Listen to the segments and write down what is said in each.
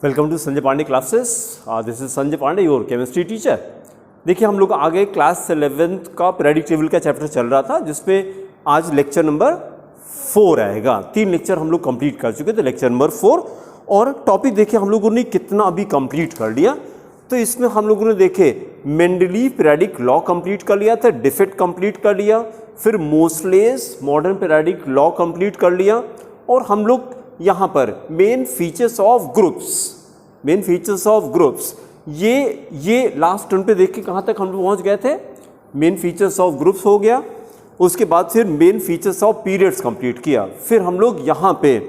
Welcome to Sanjay Pandey classes. This is Sanjay Pandey, your chemistry teacher. देखिए हम लोग आगे क्लास 11th का पीरियोडिक टेबल का चैप्टर चल रहा था, जिसमें आज लेक्चर नंबर 4 आएगा। 3 लेक्चर हम लोग कंप्लीट कर चुके थे, लेक्चर नंबर 4। और टॉपिक देखिए हम लोगों ने कितना अभी कंप्लीट कर लिया। तो इसमें हम लोगों ने देखे मेंडलीव पीरियोडिक लॉ कंप्लीट कर लिया था, डिफेक्ट कंप्लीट कर लिया, फिर मोसलेस मॉडर्न पीरियोडिक लॉ कंप्लीट कर लिया। और हम लोग यहाँ पर मेन फीचर्स ऑफ ग्रुप्स, ये लास्ट टर्न पे देख के कहाँ तक हम लोग पहुँच गए थे। मेन फीचर्स ऑफ ग्रुप्स हो गया, उसके बाद फिर main features of periods complete किया। फिर हम लोग यहाँ पे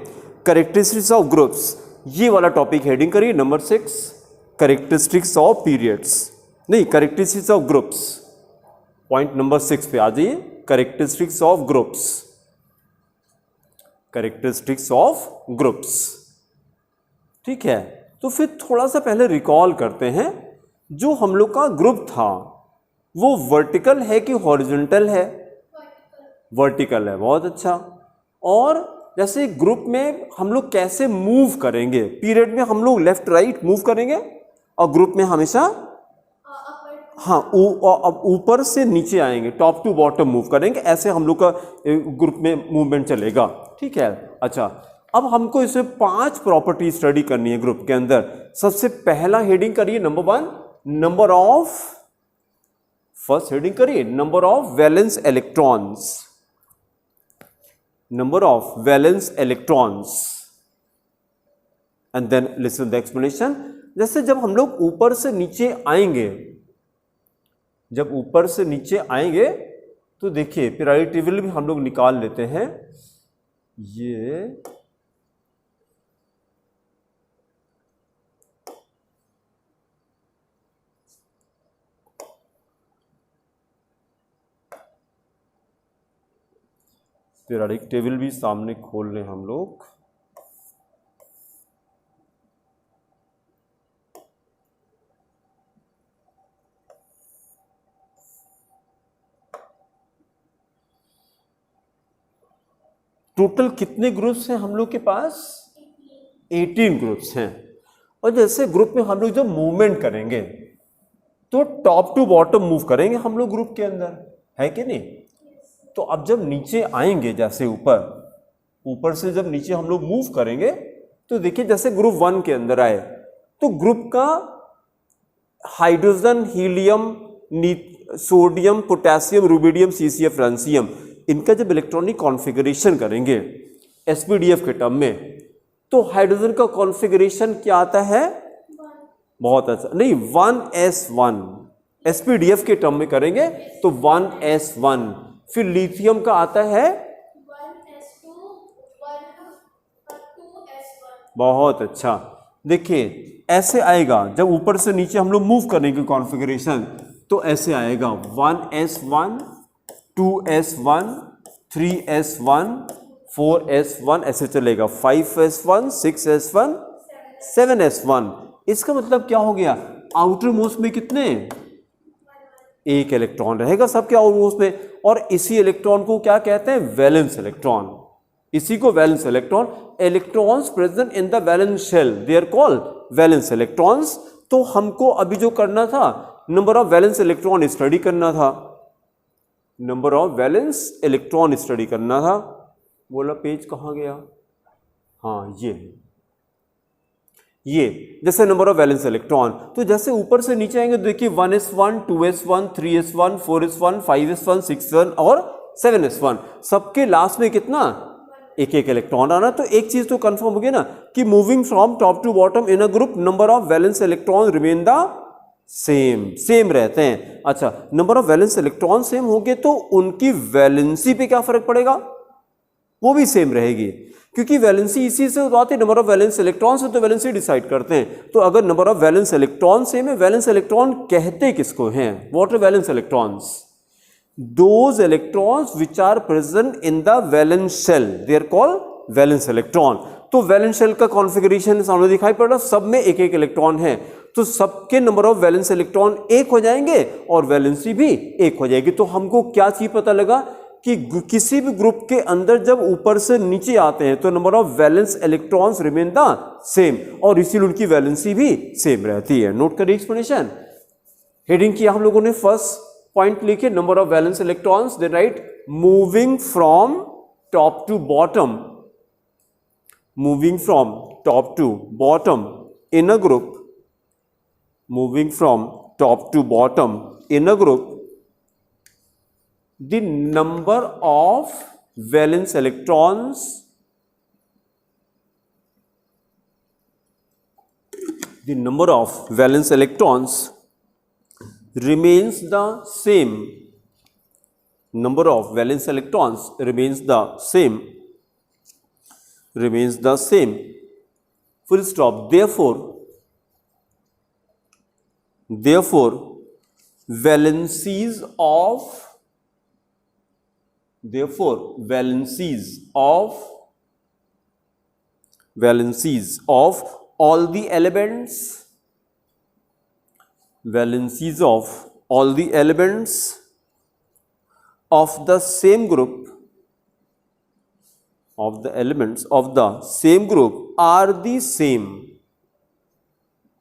कैरेक्टरिस्टिक्स ऑफ ग्रुप्स, ये वाला टॉपिक हेडिंग करिए नंबर 6, कैरेक्टरिस्टिक्स ऑफ पीरियड्स, नहीं characteristics of groups. Point number 6 पे आ जाइए, characteristics of groups, characteristics of groups. ठीक है, तो फिर थोड़ा सा पहले रिकॉल करते हैं। जो हम लोग का ग्रुप था वो वर्टिकल है कि हॉरिजॉन्टल है? वर्टिकल है, बहुत अच्छा। और जैसे ग्रुप में हम लोग कैसे मूव करेंगे? पीरियड में हम लोग लेफ्ट राइट मूव करेंगे और ग्रुप में हमेशा ऊपर से नीचे आएंगे, टॉप टू बॉटम मूव करेंगे। ऐसे हम लोग का ग्रुप में मूवमेंट चलेगा। ठीक है, अच्छा। अब हमको इसमें 5 प्रॉपर्टी स्टडी करनी है ग्रुप के अंदर। सबसे पहला हेडिंग करिए number 1, number of, first heading करिए number of valence electrons, number of valence electrons. And then listen the explanation. जैसे जब हम लोग ऊपर से नीचे आएंगे, जब ऊपर से नीचे आएंगे तो देखिए पीरियोडिक टेबल भी हम लोग निकाल लेते हैं। ये पीरियोडिक टेबल भी सामने खोल लें हम लोग। टोटल कितने ग्रुप्स हैं हम लोग के पास? 18 ग्रुप्स हैं। और जैसे ग्रुप में हम लोग जब मूवमेंट करेंगे तो टॉप टू बॉटम मूव करेंगे हम लोग ग्रुप के अंदर, है कि नहीं? तो अब जब नीचे आएंगे, जैसे ऊपर से जब नीचे हम लोग मूव करेंगे तो देखिए जैसे ग्रुप 1 के अंदर आए तो ग्रुप का hydrogen, helium, sodium, potassium, rubidium, CCF, francium, इनका जब इलेक्ट्रॉनिक कॉन्फ़िगरेशन करेंगे एसपीडीएफ के टर्म में, तो हाइड्रोजन का कॉन्फ़िगरेशन क्या आता है? बहुत अच्छा, नहीं 1s1, एसपीडीएफ के टर्म में करेंगे तो 1s1। फिर लिथियम का आता है 1s2, 2s1। बहुत अच्छा। देखिए ऐसे आएगा, जब ऊपर से नीचे हम लोग मूव करेंगे कॉन्फ़िगरेशन तो ऐसे आएगा 1s1, 2s1, 3s1, 4s1, ऐसे चलेगा 5s1, 6s1, 7s1। इसका मतलब क्या हो गया? आउटर मोस्ट में कितने? एक इलेक्ट्रॉन रहेगा सबके आउटर मोस्ट में। और इसी इलेक्ट्रॉन को क्या कहते हैं? Valence electron. इसी को valence electron, electrons present in the valence shell, they are called valence electrons. तो हमको अभी जो करना था, number of valence electron study करना था, number of valence electron study करना था। बोला पेज कहाँ गया? हाँ ये जैसे नंबर ऑफ वैलेंस इलेक्ट्रॉन। तो जैसे ऊपर से नीचे आएंगे देखिए 1s1, 2s1, 3s1, 4s1, 5s1, 6s1 और 7s1। सबके लास्ट में कितना? एक एक इलेक्ट्रॉन आना। तो एक चीज तो कंफर्म हो गई ना कि moving from top to bottom in a group, number of valence electron remain the same रहते हैं। अच्छा, number of valence electron same हो गए तो उनकी वैलेंसी पे क्या फर्क पड़ेगा? वो भी सेम रहेगी, क्योंकि वैलेंसी इसी से होती है, नंबर ऑफ वैलेंस इलेक्ट्रॉन से तो वैलेंसी डिसाइड करते हैं। तो अगर number of valence electron same है, वैलेंस इलेक्ट्रॉन कहते किसको हैं? What are valence electrons? Those electrons which are present in the valence shell, they are called valence electron. तो वैलेंस शेल का कॉन्फ़िगरेशन सामने दिखाई पड़ रहा, सब में एक एक इलेक्ट्रॉन है, तो सबके नंबर ऑफ वैलेंस इलेक्ट्रॉन एक हो जाएंगे और वैलेंसी भी एक हो जाएगी। तो हमको क्या चीज पता लगा कि किसी भी ग्रुप के अंदर जब ऊपर से नीचे आते हैं तो number of valence electrons remain the same, और इसीलिए उनकी वैलेंसी भी सेम रहती है। नोट करिए एक्सप्लेनेशन। हेडिंग किया हम लोगों ने, फर्स्ट पॉइंट लिखे number of valence electrons, then write moving from top to bottom, moving from top to bottom in a group, moving from top to bottom in a group, the number of valence electrons, the number of valence electrons remains the same, number of valence electrons remains the same, remains the same, full stop. Therefore valencies of all the elements, valencies of all the elements of the same group, of the elements of the same group are the same,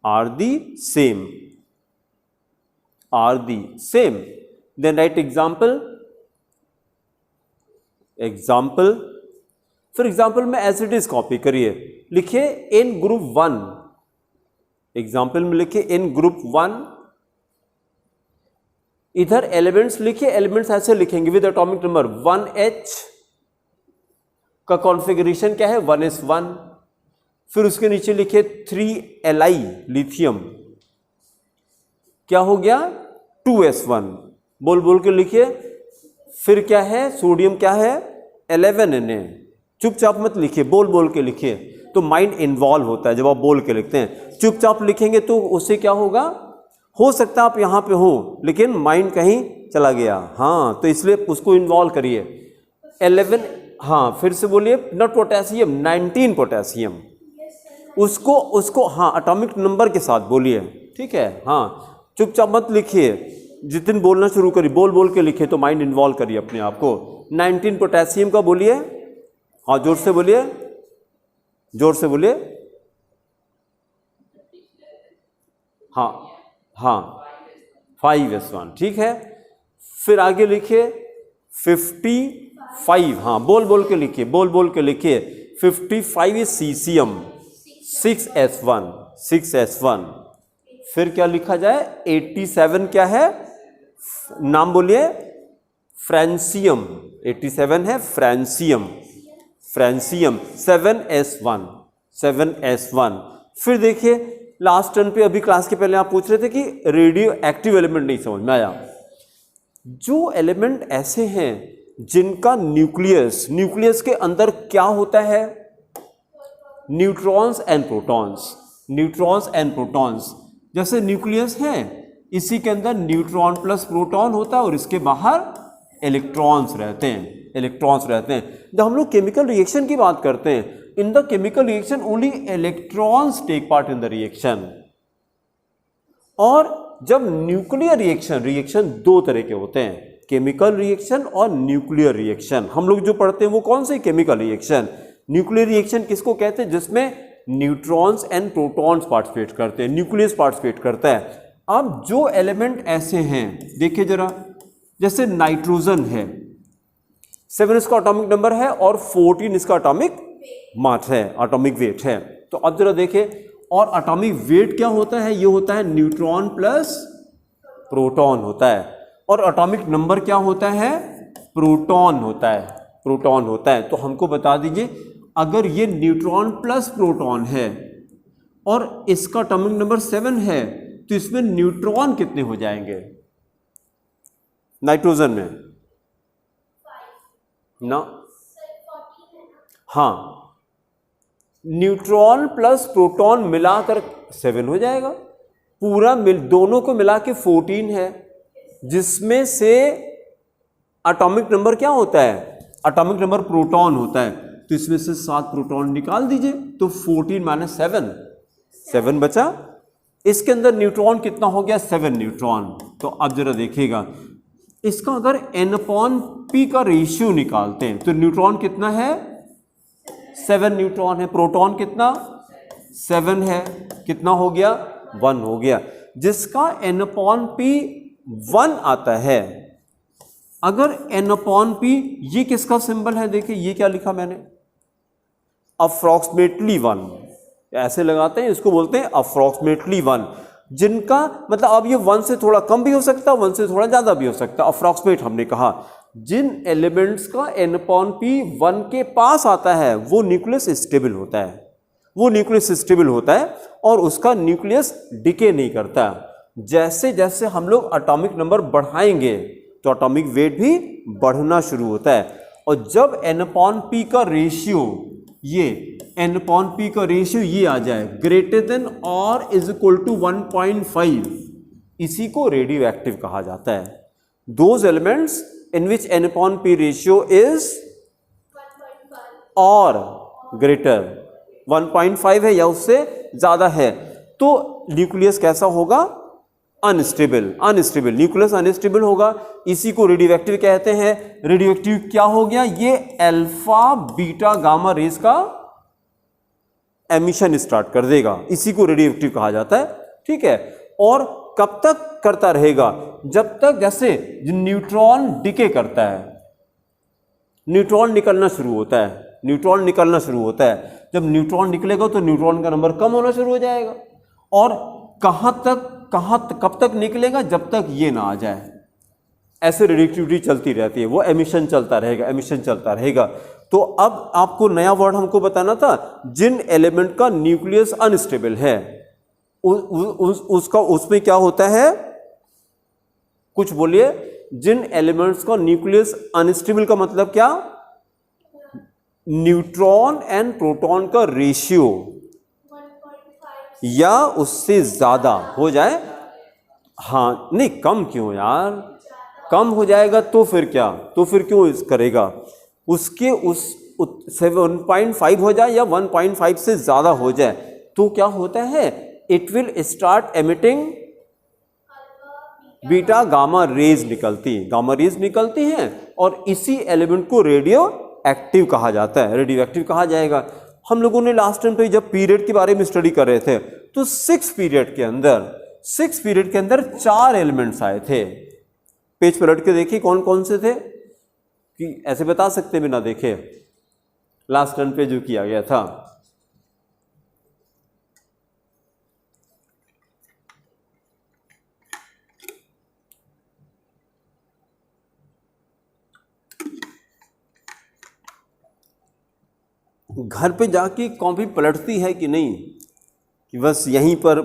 are the same, are the same. Then write example. Example, for example में as it is copy करिए, लिखिए इन group 1, example में लिखिए इन group 1, इधर elements लिखिए, elements ऐसे लिखेंगे with atomic number 1H का कॉन्फ़िगरेशन क्या है 1s1, फिर उसके नीचे लिखिए 3Li लिथियम, क्या हो गया 2s1, बोल बोल के लिखिए, फिर क्या है सोडियम क्या है 11Na, चुपचाप मत लिखिए, बोल बोल के लिखिए, तो माइंड इन्वॉल्व होता है जब आप बोल के लिखते हैं। चुपचाप लिखेंगे तो उससे क्या होगा, हो सकता है आप यहाँ पे हो लेकिन माइंड कहीं चला गया, हाँ, तो इसलिए उसको इन्वॉल्व करिए। 11, हाँ फिर से बोलिए, नॉट पोटेशियम 19 पोटेशियम, उसको हाँ एटॉमिक नंबर के साथ बोलिए, ठीक है, हाँ चुपचाप मत लिखिए, जितने बोलना शुरू करिए बोल बोल के लिखे तो माइंड इन्वॉल्व करिए अपने आप को। 19 पोटेशियम का बोलिए, हाँ जोर से बोलिए, जोर से बोलिए, हाँ हाँ 5s1, ठीक है, फिर आगे लिखिए 55, हाँ बोल बोल के लिखिए, बोल बोल के लिखिए, 55 इज सीसियम 6s1, फिर क्या लिखा जाए 87 क्या है, नाम बोलिए फ्रांसियम, 87 है फ्रांसियम, 7s1, फिर देखिए लास्ट टर्न पे, अभी क्लास के पहले आप पूछ रहे थे कि रेडियो एक्टिव एलिमेंट नहीं समझ में आया। जो एलिमेंट ऐसे हैं जिनका न्यूक्लियस के अंदर क्या होता है, न्यूट्रॉन्स एंड प्रोटॉन्स, जैसे न्यूक्लियस है इसी के अंदर न्यूट्रॉन प्लस प्रोटॉन होता है और इसके बाहर इलेक्ट्रॉन्स रहते हैं। जब हम लोग केमिकल रिएक्शन की बात करते हैं, in the chemical reaction only electrons take part in the reaction, और जब न्यूक्लियर रिएक्शन दो तरह के होते हैं, केमिकल रिएक्शन और न्यूक्लियर रिएक्शन। हम लोग जो पढ़ते हैं वो कौन से केमिकल रिएक्शन, न्यूक्लियर रिएक्शन किसको कहते हैं, जिसमें न्यूट्रॉन्स एंड प्रोटॉन्स पार्टिसिपेट करते हैं, न्यूक्लियस पार्टिसिपेट करता है। अब जो एलिमेंट ऐसे हैं देखिए जरा, जैसे नाइट्रोजन है, 7 इसका एटॉमिक नंबर है और 14 इसका एटॉमिक मास है, एटॉमिक वेट है। तो अब जरा देखिए, और एटॉमिक वेट क्या होता है, ये होता है न्यूट्रॉन प्लस प्रोटॉन होता है, और एटॉमिक नंबर क्या होता है, प्रोटॉन होता है। तो हमको बता दीजिए, अगर ये न्यूट्रॉन प्लस प्रोटॉन है और इसका एटॉमिक नंबर 7 है, तो इसमें न्यूट्रॉन कितने हो जाएंगे नाइट्रोजन में, ना, हाँ, न्यूट्रॉन प्लस प्रोटॉन मिलाकर 7 हो जाएगा, पूरा दोनों को मिला के 14 है, जिसमें से एटॉमिक नंबर क्या होता है, एटॉमिक नंबर प्रोटॉन होता है, तो इसमें से 7 प्रोटॉन निकाल दीजिए, तो 14 माइनस 7 बचा। इसके अंदर न्यूट्रॉन कितना हो गया, 7 न्यूट्रॉन। तो अब जरा देखिएगा, इसका अगर n/p का रेशियो निकालते हैं तो न्यूट्रॉन कितना है, 7 न्यूट्रॉन है। प्रोटॉन कितना, 7 है। कितना हो गया, 1 हो गया। जिसका n/p 1 आता है, अगर n/p, ये किसका सिंबल है, देखिए ये क्या लिखा मैंने, अप्रॉक्सीमेटली 1, ऐसे लगाते हैं, इसको बोलते हैं अप्रॉक्सीमेटली 1। जिनका मतलब अब ये 1 से थोड़ा कम भी हो सकता है, 1 से थोड़ा ज्यादा भी हो सकता है, अप्रॉक्सीमेट हमने कहा। जिन एलिमेंट्स का n/p 1 के पास आता है वो न्यूक्लियस स्टेबल होता है, वो न्यूक्लियस स्टेबल होता है और उसका न्यूक्लियस डिके नहीं करता। जैसे जैसे हम लोग एटॉमिक नंबर बढ़ाएंगे तो एटॉमिक वेट भी बढ़ना शुरू होता है। और जब n/p का रेशियो, ये n/p का रेशियो ये आ जाए ग्रेटर देन और इज इक्वल टू 1.5, इसी को रेडियो एक्टिव कहा जाता है। Those elements in which n/p ratio is 1.5 और ग्रेटर 1.5 है या उससे ज्यादा है तो न्यूक्लियस कैसा होगा, अनस्टेबल। अनस्टेबल न्यूक्लियस अनस्टेबल होगा, इसी को रेडियो एक्टिव कहते हैं। रेडियो एक्टिव क्या हो गया, ये अल्फा बीटा गामा रेज का एमिशन स्टार्ट कर देगा, इसी को रेडियो एक्टिव कहा जाता है। ठीक है, और कब तक करता रहेगा, जब तक जैसे न्यूट्रॉन डिके करता है, न्यूट्रॉन निकलना शुरू होता है, न्यूट्रॉन निकलना शुरू होता है। जब न्यूट्रॉन निकलेगा तो न्यूट्रॉन का नंबर कम होना शुरू हो जाएगा। और कब तक निकलेगा, जब तक ये ना आ जाए। ऐसे रेडियोएक्टिविटी चलती रहती है, वो एमिशन चलता रहेगा, एमिशन चलता रहेगा। तो अब आपको नया वर्ड हमको बताना था, जिन एलिमेंट का न्यूक्लियस अनस्टेबल है उसका उसमें क्या होता है, कुछ बोलिए। जिन एलिमेंट्स का न्यूक्लियस अनस्टेबल का मतलब क्या, न्यूट्रॉन एंड प्रोटॉन का रेशियो 1.5 या उससे ज्यादा हो जाए। हाँ नहीं, कम क्यों यार, कम हो जाएगा तो फिर क्या, तो फिर क्यों इस करेगा, उसके उस 7.5 हो जाए या 1.5 से ज्यादा हो जाए तो क्या होता है, it will start emitting beta gamma rays निकलती हैं और इसी एलिमेंट को रेडियो एक्टिव कहा जाता है, रेडियो एक्टिव कहा जाएगा। हम लोगों ने लास्ट टाइम पे जब पीरियड के बारे में स्टडी कर रहे थे तो 6 पीरियड के अंदर 4 एलिमेंट्स आए थे। पेज पलट के देखिए कौन कौन से थे, कि ऐसे बता सकते बिना देखे लास्ट टाइम पे जो किया गया था। घर पे जाके कॉपी पलटती है कि नहीं, कि बस यहीं पर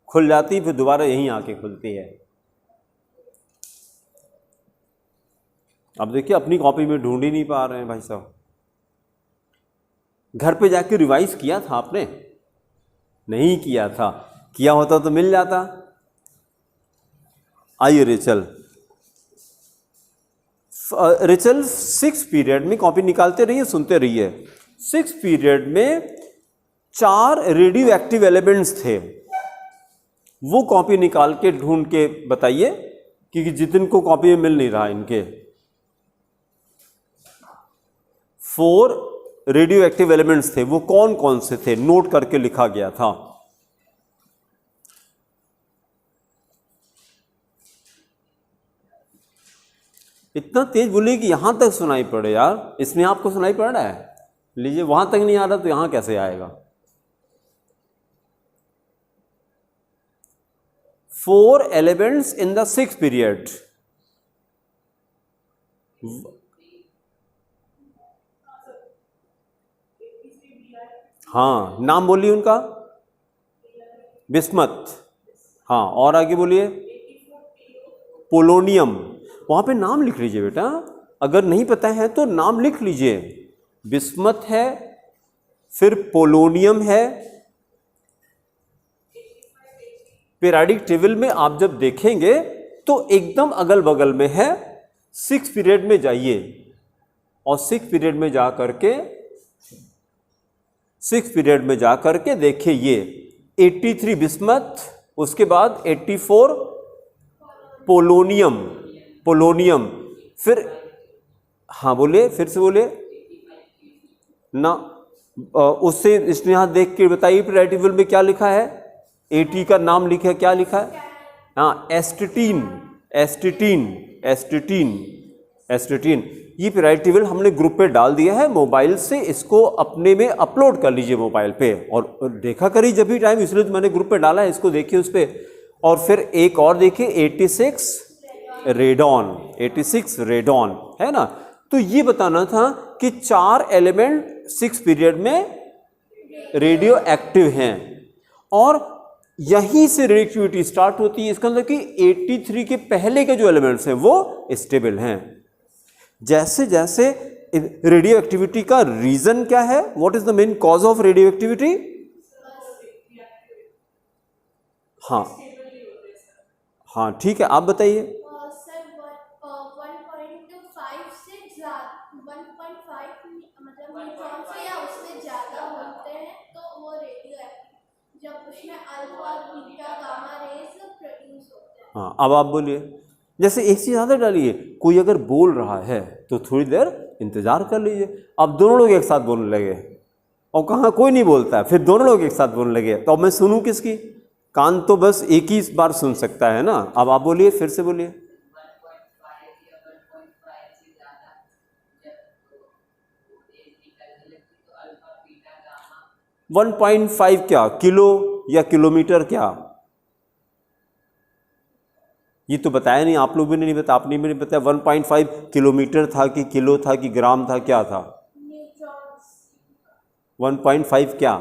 खुल जाती फिर दोबारा यहीं आके खुलती है। अब देखिए अपनी कॉपी में ढूंढ ही नहीं पा रहे हैं भाई साहब। घर पे जाके रिवाइज किया था आपने, नहीं किया था, किया होता तो मिल जाता। आइए रेचल 6 पीरियड में कॉपी निकालते रहिए, सुनते रहिए। 6 पीरियड में 4 रेडियो एक्टिव एलिमेंट्स थे, वो कॉपी निकाल के ढूंढ के बताइए, क्योंकि जितन को कॉपी में मिल नहीं रहा इनके। 4 रेडियो एक्टिव एलिमेंट्स थे, वो कौन कौन से थे, नोट करके लिखा गया था। इतना तेज बोलिए कि यहां तक सुनाई पड़े यार, इसमें आपको सुनाई पड़ रहा है, लीजिए वहां तक नहीं आ रहा तो यहां कैसे आएगा। 4 elements in the 6th period. हाँ नाम बोलिए उनका, बिस्मथ, हाँ और आगे बोलिए, पोलोनियम। वहां पे नाम लिख लीजिए बेटा, अगर नहीं पता है तो नाम लिख लीजिए। बिस्मथ है, फिर पोलोनियम है। पीरियडिक टेबल में आप जब देखेंगे तो एकदम अगल बगल में है। 6 पीरियड में जाइए और 6 पीरियड में जा करके देखिए, ये 83 बिस्मथ, उसके बाद 84 पोलोनियम, पोलोनियम। फिर हाँ बोलिए, फिर से बोलिए ना। उससे इसने यहाँ देख के बताइए पीरियोडिक टेबल में क्या लिखा है, एटी का नाम लिखा है, क्या लिखा है? हाँ एस्टिटीन, एस्टिटीन, एस्टिटीन, एस्टिटीन। ये पीरियोडिक टेबल हमने ग्रुप पे डाल दिया है मोबाइल से, इसको अपने में अपलोड कर लीजिए मोबाइल पे और देखा करिए जब भी टाइम, इसलिए तो मैंने ग्रुप पे डाला है, इसको देखिए उस पर। और फिर एक और देखिए 86 रेडॉन, 86 रेडॉन है ना। तो ये बताना था कि 4 एलिमेंट 6 पीरियड में रेडियो एक्टिव हैं और यहीं से रिएक्टिविटी स्टार्ट होती है। इसका मतलब कि 83 के पहले के जो एलिमेंट्स हैं वो स्टेबल हैं। जैसे जैसे रेडियो एक्टिविटी का रीजन क्या है, what is the main cause of radio activity? हाँ हाँ ठीक है, आप बताइए। सर 1.5 से 1.5 मतलब न्यूट्रॉन से या उससे ज़्यादा होते हैं तो वो रेडियो एक्टिव, जब उसमें alpha beta gamma rays produce होते हैं। हाँ अब आप बोलिए। जैसे एक चीज़ ज़्यादा डालिए, कोई अगर बोल रहा है तो थोड़ी देर इंतजार कर लीजिए। अब दोनों लोग एक साथ बोलने लगे और कहाँ कोई नहीं बोलता है, फिर दोनों लोग एक साथ बोलने लगे, तो अब मैं सुनूं किसकी? कान तो बस एक ही बार सुन सकता है ना। अब आप बोलिए, फिर से बोलिए। 1.5 क्या, किलो या किलोमीटर क्या? ये तो बताया नहीं, आप लोग भी नहीं बताया, आपने भी नहीं बताया। 1.5 किलोमीटर था कि किलो था कि ग्राम था, क्या था? 1.5 क्या?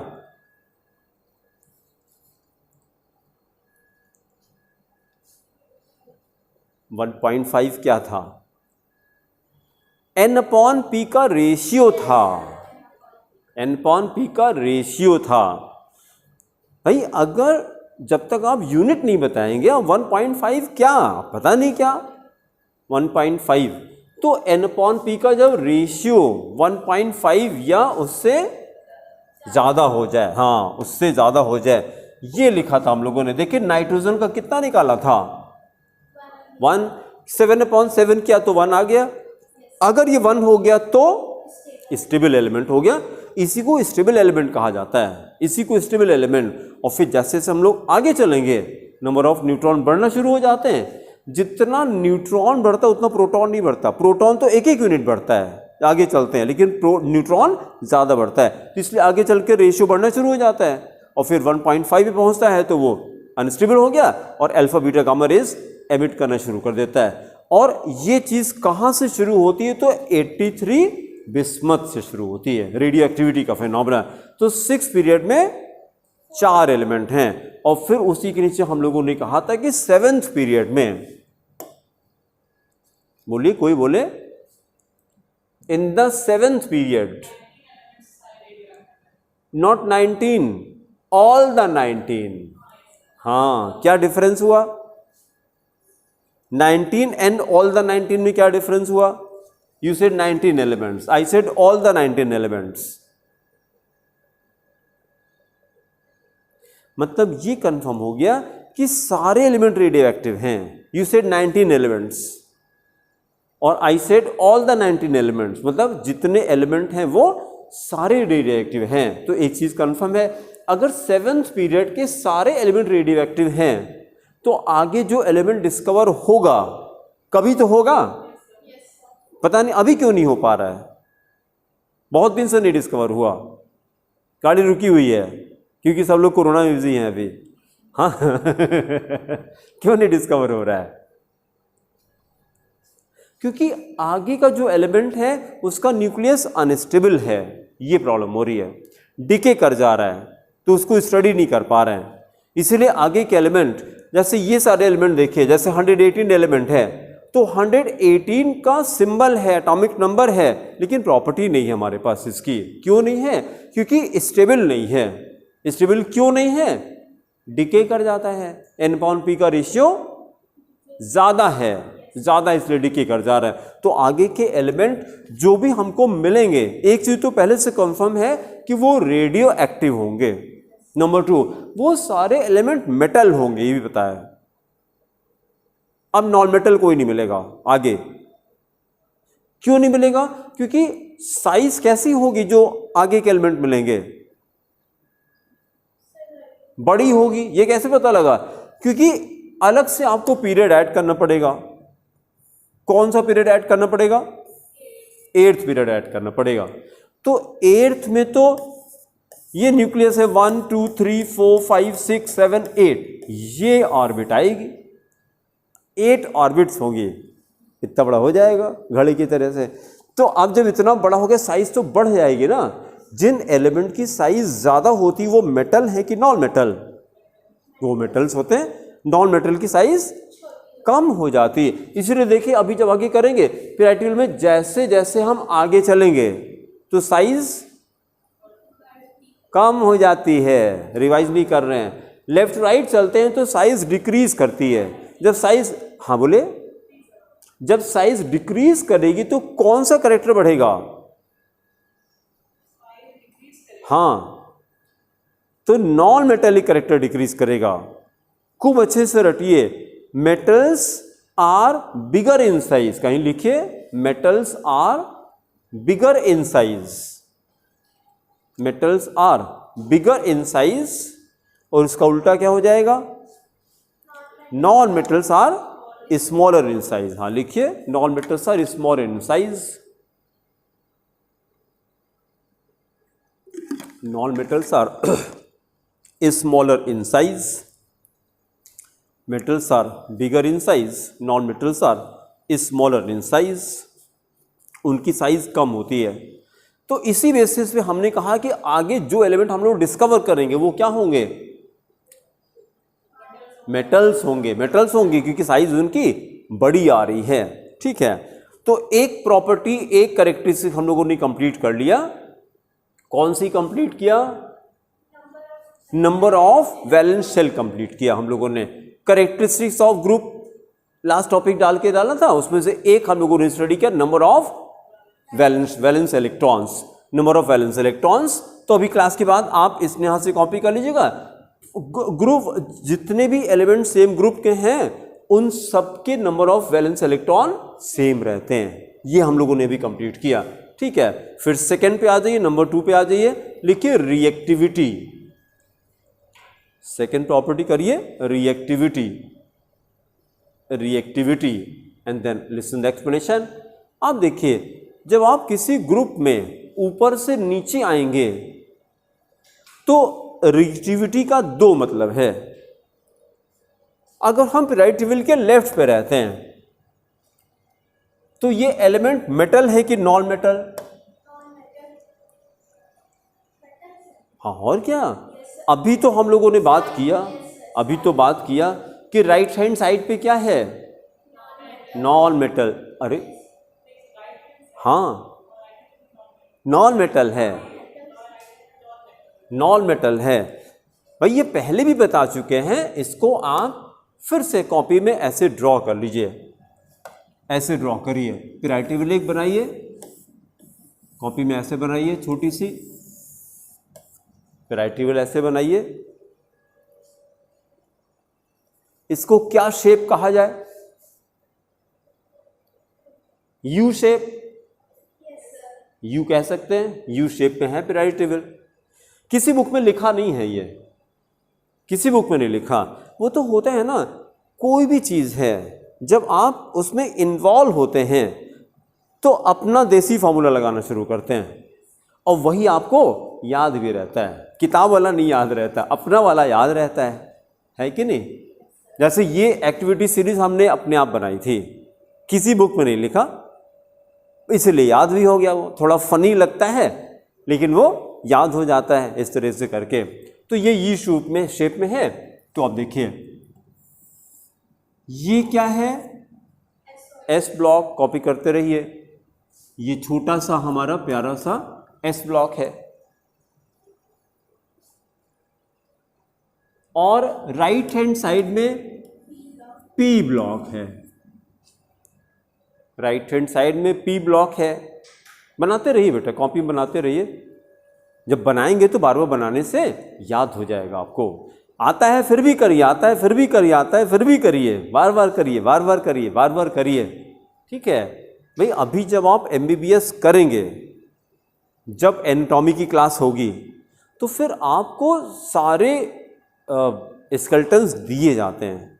वन 1.5 क्या था? n/p का रेशियो था, n/p का रेशियो था। भाई अगर जब तक आप यूनिट नहीं बताएंगे, 1.5 क्या, पता नहीं क्या 1.5, तो n/p का जब रेशियो 1.5 या उससे ज़्यादा हो जाए, हाँ उससे ज़्यादा हो जाए, ये लिखा था हम लोगों ने। देखिए नाइट्रोजन का कितना निकाला था? 1, 7/7 किया तो 1 आ गया। अगर ये 1 हो गया तो स्टेबल एलिमेंट हो गया। इसी को स्टेबल एलिमेंट कहा जाता है, इसी को स्टेबल एलिमेंट। और फिर जैसे जैसे हम लोग आगे चलेंगे, नंबर ऑफ न्यूट्रॉन बढ़ना शुरू हो जाते हैं। जितना न्यूट्रॉन बढ़ता है उतना प्रोटॉन नहीं बढ़ता। प्रोटॉन तो एक एक यूनिट बढ़ता है, आगे चलते हैं, लेकिन न्यूट्रॉन ज़्यादा बढ़ता है, तो इसलिए आगे चल के रेशियो बढ़ना शुरू हो जाता है। और फिर 1.5 पे पहुँचता है तो वो अनस्टेबल हो गया और alpha beta gamma rays emit करना शुरू कर देता है। और ये चीज़ कहाँ से शुरू होती है? तो 83 बिस्मथ से शुरू होती है रेडियो एक्टिविटी का फिनोमेना। तो 6 पीरियड में 4 एलिमेंट हैं। और फिर उसी के नीचे हम लोगों ने कहा था कि 7th पीरियड में, बोलिए कोई बोले, in the 7th period, not 19, all the 19। हाँ क्या डिफरेंस हुआ? 19 एंड ऑल द 19 में क्या डिफरेंस हुआ? You said 19 elements, I said all the 19 elements। मतलब ये कंफर्म हो गया कि सारे एलिमेंट रेडियो एक्टिव हैं। You said 19 elements और I said all the 19 elements, मतलब जितने एलिमेंट हैं वो सारे रेडियो एक्टिव हैं। तो एक चीज कंफर्म है, अगर 7th पीरियड के सारे एलिमेंट रेडियो एक्टिव हैं तो आगे जो एलिमेंट डिस्कवर होगा कभी तो होगा, पता नहीं अभी क्यों नहीं हो पा रहा है, बहुत दिन से नहीं डिस्कवर हुआ, गाड़ी रुकी हुई है क्योंकि सब लोग कोरोना में बिजी हैं अभी। हाँ क्यों नहीं डिस्कवर हो रहा है? क्योंकि आगे का जो एलिमेंट है उसका न्यूक्लियस अनस्टेबल है, ये प्रॉब्लम हो रही है, डिके कर जा रहा है, तो उसको स्टडी नहीं कर पा रहे हैं। इसीलिए आगे के एलिमेंट, जैसे ये सारे एलिमेंट देखिए, जैसे 118 एलिमेंट है तो 118 का सिंबल है, एटॉमिक नंबर है, लेकिन प्रॉपर्टी नहीं है हमारे पास इसकी। क्यों नहीं है? क्योंकि स्टेबल नहीं है। स्टेबल क्यों नहीं है? डिके कर जाता है, n/p का रेशियो ज़्यादा है, ज़्यादा इसलिए डिके कर जा रहा है। तो आगे के एलिमेंट जो भी हमको मिलेंगे, एक चीज़ तो पहले से कंफर्म है कि वो रेडियो एक्टिव होंगे। नंबर 2, वो सारे एलिमेंट मेटल होंगे, ये भी बताया। अब नॉन मेटल कोई नहीं मिलेगा आगे। क्यों नहीं मिलेगा? क्योंकि साइज कैसी होगी जो आगे के एलिमेंट मिलेंगे? बड़ी होगी। ये कैसे पता लगा? क्योंकि अलग से आपको पीरियड ऐड करना पड़ेगा। कौन सा पीरियड ऐड करना पड़ेगा? 8th पीरियड ऐड करना पड़ेगा। तो 8th में तो ये न्यूक्लियस है 1 2 3 4 5 6 7 8, ये ऑर्बिट आएगी, 8 ऑर्बिट्स होंगी। इतना बड़ा हो जाएगा घड़ी की तरह से। तो अब जब इतना बड़ा हो गया साइज तो बढ़ जाएगी ना। जिन एलिमेंट की साइज ज्यादा होती वो मेटल है कि नॉन मेटल? वो मेटल्स होते हैं। नॉन मेटल की साइज कम हो जाती है। इसलिए देखिए अभी जब आगे करेंगे पीरियोडिक टेबल में जैसे जैसे हम आगे चलेंगे तो साइज कम हो जाती है। रिवाइज नहीं कर रहे हैं। लेफ्ट राइट चलते हैं तो साइज डिक्रीज करती है। जब साइज, हाँ बोले, जब साइज डिक्रीज करेगी तो कौन सा कैरेक्टर बढ़ेगा? हाँ, तो नॉन मेटेलिक कैरेक्टर डिक्रीज करेगा। खूब अच्छे से रटिए, metals are bigger in size. कहीं लिखिए metals are bigger in size. Metals are bigger in size. और उसका उल्टा क्या हो जाएगा? Non metals are smaller in size. हाँ लिखिए, non metals are smaller in size. Non metals are smaller in size. Metals are bigger in size, non metals are smaller in size. उनकी size कम होती है। तो इसी बेसिस पे हमने कहा कि आगे जो एलिमेंट हम लोग डिस्कवर करेंगे वो क्या होंगे? मेटल्स होंगे। मेटल्स होंगे क्योंकि साइज उनकी बड़ी आ रही है। ठीक है, तो एक प्रॉपर्टी, एक कैरेक्टरिस्टिक हम लोगों ने कंप्लीट कर लिया। कौन सी कंप्लीट किया? Number of valence shell complete किया हम लोगों ने। Characteristics of group last topic डाला था, उसमें से एक हम लोगों ने स्टडी किया, number of valence electrons. Number of valence electrons. तो अभी क्लास के बाद आप इस यहां से कॉपी कर लीजिएगा। ग्रुप जितने भी एलिमेंट सेम ग्रुप के हैं उन सबके number of valence electron same रहते हैं। ये हम लोगों ने भी कंप्लीट किया। ठीक है, फिर सेकंड पे आ जाइए, नंबर 2 पे आ जाइए। लिखिए रिएक्टिविटी। सेकंड प्रॉपर्टी करिए reactivity. Reactivity and then listen the explanation. आप देखिए, जब आप किसी ग्रुप में ऊपर से नीचे आएंगे तो रिएक्टिविटी का 2 मतलब है। अगर हम पीरियोडिक टेबल के लेफ्ट पे रहते हैं तो ये एलिमेंट मेटल है कि नॉन मेटल? हाँ, और क्या। अभी तो हम लोगों ने बात किया कि राइट हैंड साइड पे क्या है? Non metal. अरे हाँ, नॉन मेटल है। नॉन मेटल है भाई, ये पहले भी बता चुके हैं। इसको आप फिर से कॉपी में ऐसे ड्रॉ कर लीजिए। ऐसे ड्रॉ करिए, पीरियोडिक टेबल एक बनाइए, कॉपी में ऐसे बनाइए छोटी सी पीरियोडिक टेबल, ऐसे बनाइए। इसको क्या शेप कहा जाए? U shape. यू कह सकते हैं, यू शेप में है पीरियोडिक टेबल। किसी बुक में लिखा नहीं है, ये किसी बुक में नहीं लिखा। वो तो होता है ना, कोई भी चीज़ है जब आप उसमें इन्वॉल्व होते हैं तो अपना देसी फार्मूला लगाना शुरू करते हैं और वही आपको याद भी रहता है। किताब वाला नहीं याद रहता, अपना वाला याद रहता है कि नहीं? जैसे ये एक्टिविटी सीरीज हमने अपने आप बनाई थी, किसी बुक में नहीं लिखा, इसलिए याद भी हो गया। वो थोड़ा फनी लगता है लेकिन वो याद हो जाता है इस तरह से करके। तो ये यू शेप में है। तो आप देखिए ये क्या है? S block. कॉपी करते रहिए। ये छोटा सा हमारा प्यारा सा एस ब्लॉक है और राइट हैंड साइड में पी ब्लॉक है। राइट हैंड साइड में पी ब्लॉक है। बनाते रहिए बेटा, कॉपी बनाते रहिए। जब बनाएंगे तो बार बार बनाने से याद हो जाएगा आपको। आता है फिर भी करिए, आता है फिर भी करिए, आता है फिर भी करिए, बार बार करिए, बार बार करिए, बार बार करिए। ठीक है भाई, अभी जब आप MBBS करेंगे, जब एनाटॉमी की क्लास होगी, तो फिर आपको सारे स्केलेटन्स दिए जाते हैं।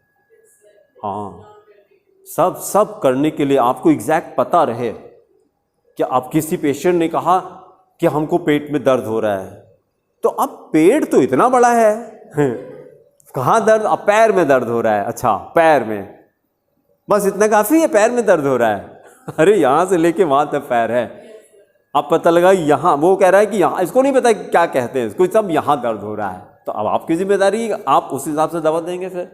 हाँ, सब करने के लिए आपको एग्जैक्ट पता रहे कि आप किसी पेशेंट ने कहा कि हमको पेट में दर्द हो रहा है, तो अब पेट तो इतना बड़ा है कहाँ दर्द, अब पैर में दर्द हो रहा है, अच्छा पैर में, बस इतना काफ़ी है, पैर में दर्द हो रहा है अरे यहाँ से लेके वहाँ तक पैर है। अब पता लगा यहाँ, वो कह रहा है कि यहाँ, इसको नहीं पता क्या कहते हैं इसको, सब यहाँ दर्द हो रहा है, तो अब आपकी जिम्मेदारी है, आप उस हिसाब से दवा देंगे। फिर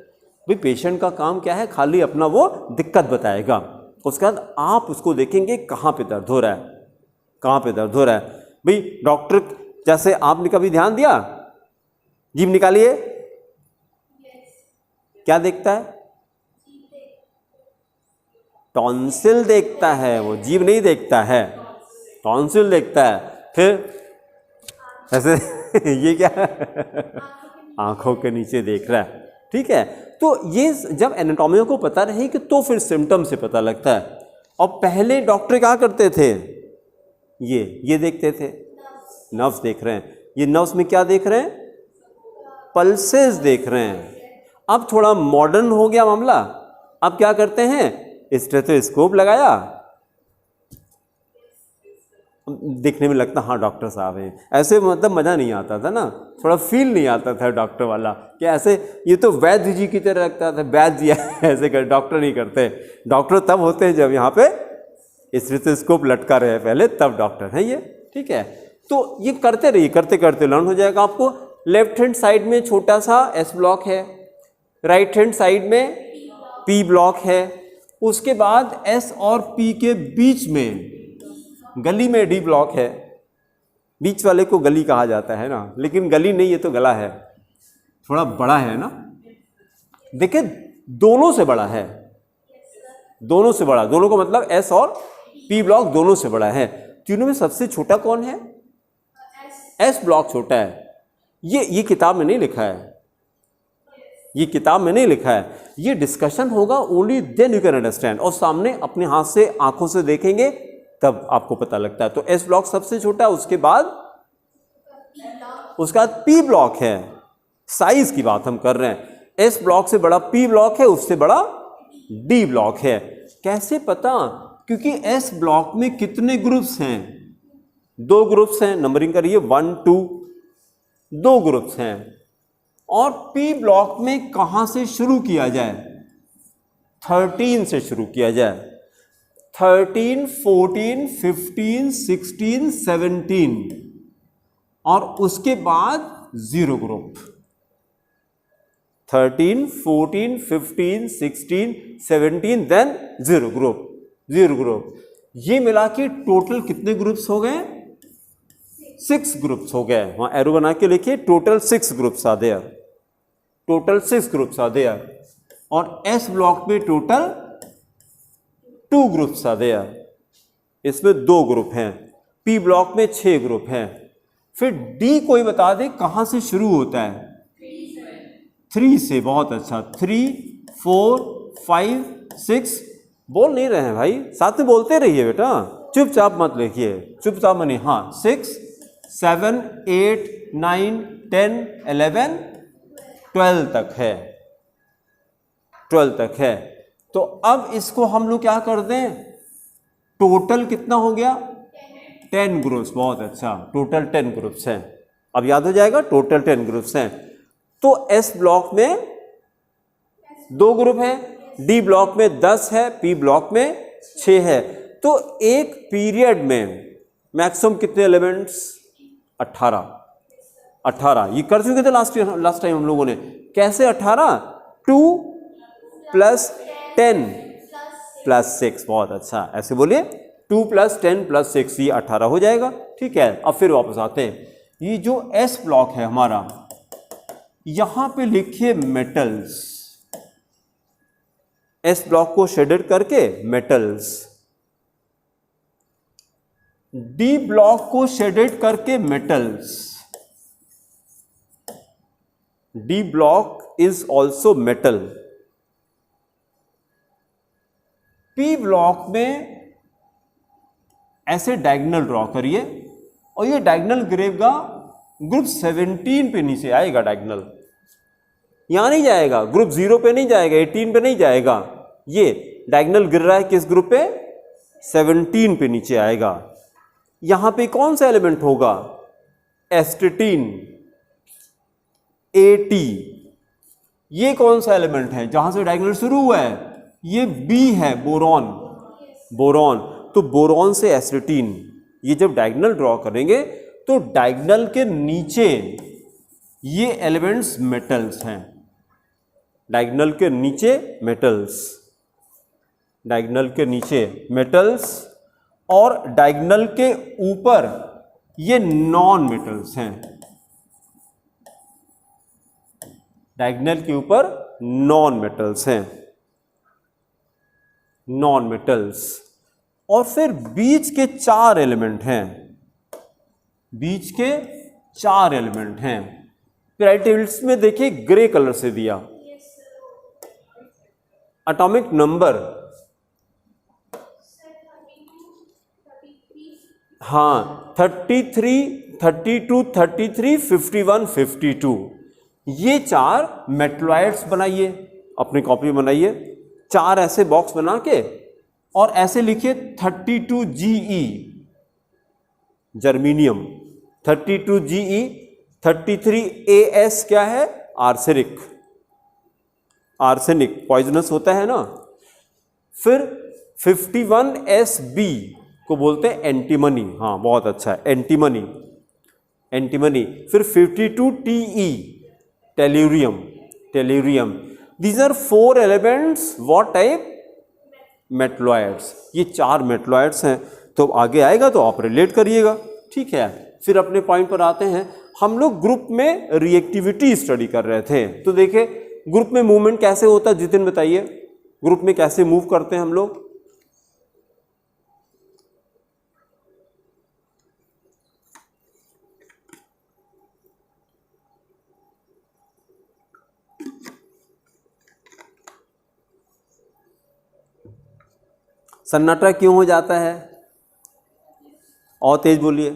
भाई पेशेंट का काम क्या है, खाली अपना वो दिक्कत बताएगा, उसके बाद आप उसको देखेंगे कहाँ पे दर्द हो रहा है, कहाँ पे दर्द हो रहा है। भाई डॉक्टर, जैसे आपने कभी ध्यान दिया, जीभ निकालिए, क्या देखता है, टॉन्सिल देखता है, वो जीभ नहीं देखता है, टॉन्सिल देखता है। फिर ऐसे ये क्या आंखों के नीचे देख रहा है। ठीक है, तो ये जब एनाटॉमी को पता रहे कि तो फिर सिम्टम से पता लगता है। और पहले डॉक्टर क्या करते थे, ये देखते थे, नर्व्स देख रहे हैं, ये नर्व्स में क्या देख रहे हैं, पल्सेस देख रहे हैं। अब थोड़ा मॉडर्न हो गया मामला, अब क्या करते हैं, स्टेथोस्कोप लगाया, दिखने में लगता हाँ डॉक्टर साहब हैं, ऐसे मतलब मज़ा नहीं आता था ना, थोड़ा फील नहीं आता था डॉक्टर वाला, कि ऐसे ये तो वैद्य जी की तरह लगता था, वैद्य जी ऐसे कर, डॉक्टर नहीं करते, डॉक्टर तब होते हैं जब यहाँ पे स्टेथोस्कोप लटका रहे पहले, तब डॉक्टर हैं ये। ठीक है, तो ये करते रहिए, करते करते लर्न हो जाएगा आपको। लेफ्ट हैंड साइड में छोटा सा S ब्लॉक है, राइट हैंड साइड में P ब्लॉक है, उसके बाद S और P के बीच में गली में D ब्लॉक है। बीच वाले को गली कहा जाता है ना, लेकिन गली नहीं, ये तो गला है, थोड़ा बड़ा है ना, देखिए दोनों से बड़ा है, दोनों से बड़ा, दोनों का मतलब S और P ब्लॉक दोनों से बड़ा है। तीनों में सबसे छोटा कौन है, S ब्लॉक छोटा है। ये किताब में नहीं लिखा है, ये किताब में नहीं लिखा है, ये डिस्कशन होगा, only then you can understand, और सामने अपने हाथ से आंखों से देखेंगे तब आपको पता लगता है। तो S ब्लॉक सबसे छोटा है, उसके बाद P ब्लॉक है। साइज की बात हम कर रहे हैं, S ब्लॉक से बड़ा P ब्लॉक है, उससे बड़ा D ब्लॉक है। कैसे पता, क्योंकि S ब्लॉक में कितने ग्रुप्स हैं, 2 ग्रुप्स हैं, नंबरिंग करिए 1 2, 2 ग्रुप्स हैं। और P ब्लॉक में कहां से शुरू किया जाए, 13 से शुरू किया जाए, 13 14 15 16 17, और उसके बाद 0 ग्रुप, 13 14 15 16 17, देन 0 ग्रुप, 0 ग्रुप। ये मिला के टोटल कितने ग्रुप्स हो गए, 6 ग्रुप्स हो गए। वहां एरो बना के लिखिए, total 6 groups are there, total 6 groups are there. और S ब्लॉक में टोटल 2 ग्रुप्स आर देयर, इसमें 2 ग्रुप हैं। P ब्लॉक में 6 ग्रुप हैं। फिर D कोई बता दे कहां से शुरू होता है, 3 से, बहुत अच्छा, 3 4 5 6, बोल नहीं रहे हैं भाई, साथ में बोलते रहिए बेटा, चुपचाप मत लिखिए, चुपचाप मनी, हाँ 6 7 8 9 10 11 12 तक है, 12 तक है। तो अब इसको हम लोग क्या कर दें, टोटल कितना हो गया, 10 ग्रुप्स, बहुत अच्छा, टोटल 10 ग्रुप्स हैं। अब याद हो जाएगा, टोटल 10 ग्रुप्स हैं। तो S ब्लॉक में 2 ग्रुप हैं, D ब्लॉक में 10 है, P ब्लॉक में 6 है। तो एक पीरियड में मैक्सिमम कितने एलिमेंट्स, 18। ये कर चुके थे लास्ट टाइम हम लोगों ने। कैसे 18, 2 + 10 + 6, बहुत अच्छा, ऐसे बोलिए, 2 + 10 + 6, ये 18 हो जाएगा। ठीक है, अब फिर वापस आते हैं, ये जो S ब्लॉक है हमारा, यहां पे लिखिए मेटल्स, S ब्लॉक को शेडेड करके मेटल्स, D ब्लॉक को शेडेड करके metals, D block is also metal. P block में ऐसे डायगोनल ड्रॉ करिए और ये डायगोनल गिरेगा ग्रुप 17 पे नीचे आएगा, डायगोनल यहां नहीं जाएगा, ग्रुप 0 पे नहीं जाएगा, 18 पे नहीं जाएगा, ये डायगोनल गिर रहा है किस ग्रुप पे, 17 पे नीचे आएगा। यहां पे कौन सा एलिमेंट होगा, एस्टेटीन, AT। ये कौन सा एलिमेंट है जहां से डायगोनल शुरू हुआ है, ये B है, बोरॉन। बोरॉन, तो बोरॉन से एस्टेटीन, ये जब डायगोनल ड्रॉ करेंगे तो डायगोनल के नीचे ये एलिमेंट्स मेटल्स हैं, डायगोनल के नीचे मेटल्स, डायगोनल के नीचे मेटल्स, और डायगोनल के ऊपर ये नॉन मेटल्स हैं, डायगोनल के ऊपर नॉन मेटल्स हैं, नॉन मेटल्स। और फिर बीच के 4 एलिमेंट हैं, बीच के 4 एलिमेंट हैं। पिराइड में देखिए ग्रे कलर से दिया, एटॉमिक नंबर, हाँ 33, 32, 33, 51, 52, ये 4 मेटलॉइड्स बनाइए, अपनी कॉपी बनाइए, 4 ऐसे बॉक्स बना के और ऐसे लिखिए 32GE जर्मीनियम, 32GE, 33AS क्या है, आर्सेनिक, आर्सेनिक पॉइजनस होता है ना। फिर 51SB को बोलते हैं एंटीमनी, हाँ बहुत अच्छा है, एंटीमनी, एंटीमनी। फिर 52TE tellurium, tellurium. These are 4 elements, what type, metalloids. ये 4 मेटलॉइड्स हैं, तो आगे आएगा तो आप रिलेट करिएगा, ठीक है। फिर अपने पॉइंट पर आते हैं, हम लोग ग्रुप में रिएक्टिविटी स्टडी कर रहे थे, तो देखिए ग्रुप में मूवमेंट कैसे होता है, जितिन बताइए, ग्रुप में कैसे मूव करते हैं हम लोग। सन्नाटा क्यों हो जाता है, और तेज बोलिए,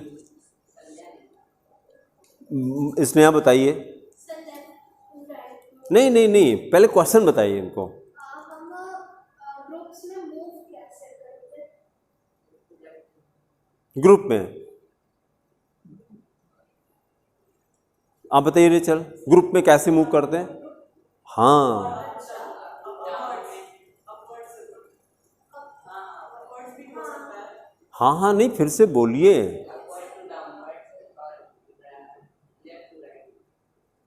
इसमें आप बताइए। नहीं नहीं नहीं, पहले क्वेश्चन बताइए इनको। हम ग्रुप्स में मूव कैसे करते हैं? ग्रुप में आप बताइए रिचल, ग्रुप में कैसे मूव करते हैं। हाँ हाँ हाँ, नहीं फिर से बोलिए।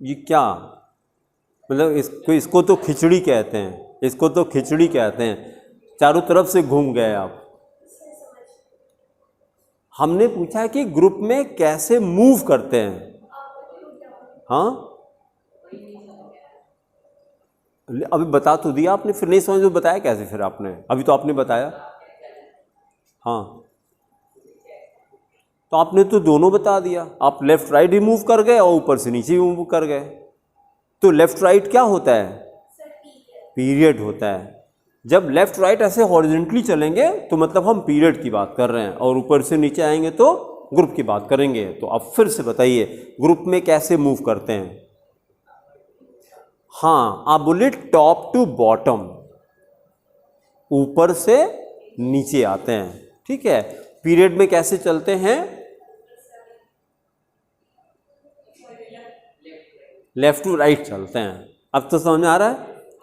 ये क्या मतलब, इसको तो खिचड़ी कहते हैं, इसको तो खिचड़ी कहते हैं, चारों तरफ से घूम गए आप। हमने पूछा कि ग्रुप में कैसे मूव करते हैं, हाँ अभी बता तो दिया आपने, फिर नहीं समझ में बताया कैसे, फिर आपने अभी तो आपने बताया, हाँ तो आपने तो दोनों बता दिया, आप लेफ्ट राइट भी मूव कर गए और ऊपर से नीचे भी मूव कर गए। तो लेफ्ट राइट क्या होता है, पीरियड होता है। जब लेफ्ट राइट ऐसे हॉरिजॉन्टली चलेंगे तो मतलब हम पीरियड की बात कर रहे हैं, और ऊपर से नीचे आएंगे तो ग्रुप की बात करेंगे। तो अब फिर से बताइए ग्रुप में कैसे मूव करते हैं। हाँ आप बोलिए टॉप टू बॉटम, ऊपर से नीचे आते हैं, ठीक है। पीरियड में कैसे चलते हैं, लेफ्ट टू राइट चलते हैं। अब तो समझ में आ रहा है,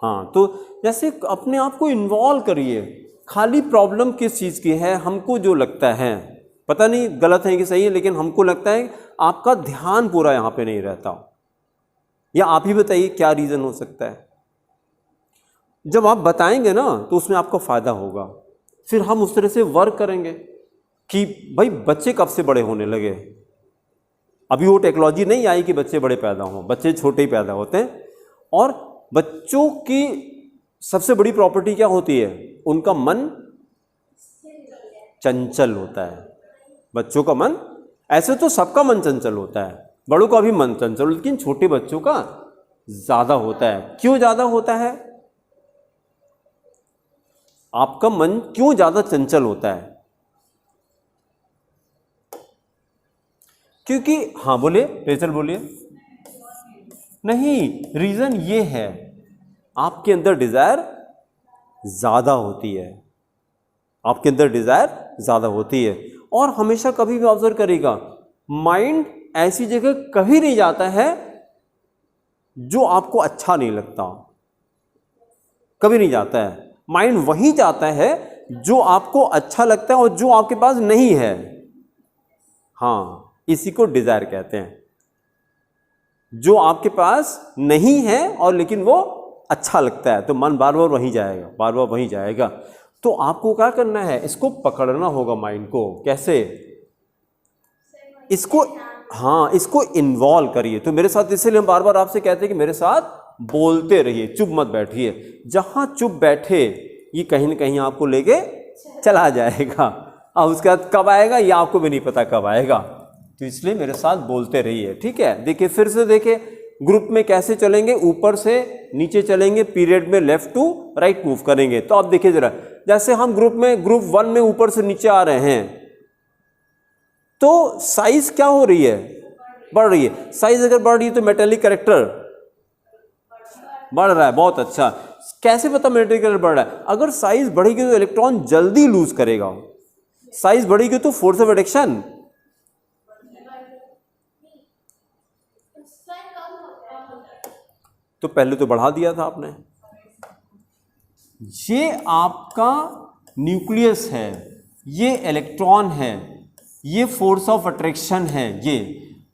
हाँ। तो जैसे अपने आप को इन्वॉल्व करिए, खाली प्रॉब्लम किस चीज़ की है, हमको जो लगता है, पता नहीं गलत है कि सही है, लेकिन हमको लगता है आपका ध्यान पूरा यहाँ पे नहीं रहता, या आप ही बताइए क्या रीज़न हो सकता है। जब आप बताएंगे ना तो उसमें आपको फ़ायदा होगा, फिर हम उस तरह से वर्क करेंगे कि भाई बच्चे कब से बड़े होने लगे। अभी वो टेक्नोलॉजी नहीं आई कि बच्चे बड़े पैदा हों, बच्चे छोटे ही पैदा होते हैं। और बच्चों की सबसे बड़ी प्रॉपर्टी क्या होती है, उनका मन चंचल होता है। बच्चों का मन, ऐसे तो सबका मन चंचल होता है, बड़ों का भी मन चंचल, लेकिन छोटे बच्चों का ज्यादा होता है। क्यों ज्यादा होता है? आपका मन क्यों ज्यादा चंचल होता है? क्योंकि, हाँ बोलिए रेचल बोलिए। नहीं, रीजन ये है आपके अंदर डिजायर ज्यादा होती है, आपके अंदर डिजायर ज्यादा होती है। और हमेशा कभी भी ऑब्जर्व करेगा, माइंड ऐसी जगह कभी नहीं जाता है जो आपको अच्छा नहीं लगता, कभी नहीं जाता है। माइंड वहीं जाता है जो आपको अच्छा लगता है और जो आपके पास नहीं है। हाँ, इसी को डिजायर कहते हैं, जो आपके पास नहीं है और लेकिन वो अच्छा लगता है, तो मन बार बार वहीं जाएगा, बार बार वहीं जाएगा। तो आपको क्या करना है, इसको पकड़ना होगा माइंड को। कैसे? इसको, हाँ, इसको इन्वॉल्व करिए। तो मेरे साथ, इसलिए हम बार बार आपसे कहते हैं कि मेरे साथ बोलते रहिए, चुप मत बैठिए। जहां चुप बैठे ये कहीं ना कहीं आपको लेके चला जाएगा, और उसके बाद कब आएगा ये आपको भी नहीं पता कब आएगा। तो इसलिए मेरे साथ बोलते रहिए, ठीक है। देखिए फिर से देखिए, ग्रुप में कैसे चलेंगे, ऊपर से नीचे चलेंगे, पीरियड में लेफ्ट टू राइट मूव करेंगे। तो आप देखिए जरा, जैसे हम ग्रुप 1 में ऊपर से नीचे आ रहे हैं, तो साइज क्या हो रही है? बढ़ रही है। साइज अगर बढ़ रही है तो मेटेलिक कैरेक्टर बढ़ रहा है, बहुत अच्छा। कैसे पता मेटेलिक कैरेक्टर बढ़ रहा है? अगर साइज बढ़ेगी तो इलेक्ट्रॉन जल्दी लूज करेगा, साइज बढ़ेगी तो फोर्स ऑफ एट्रैक्शन तो पहले तो बढ़ा दिया था आपने। ये आपका न्यूक्लियस है, ये इलेक्ट्रॉन है, ये फोर्स ऑफ अट्रैक्शन है। ये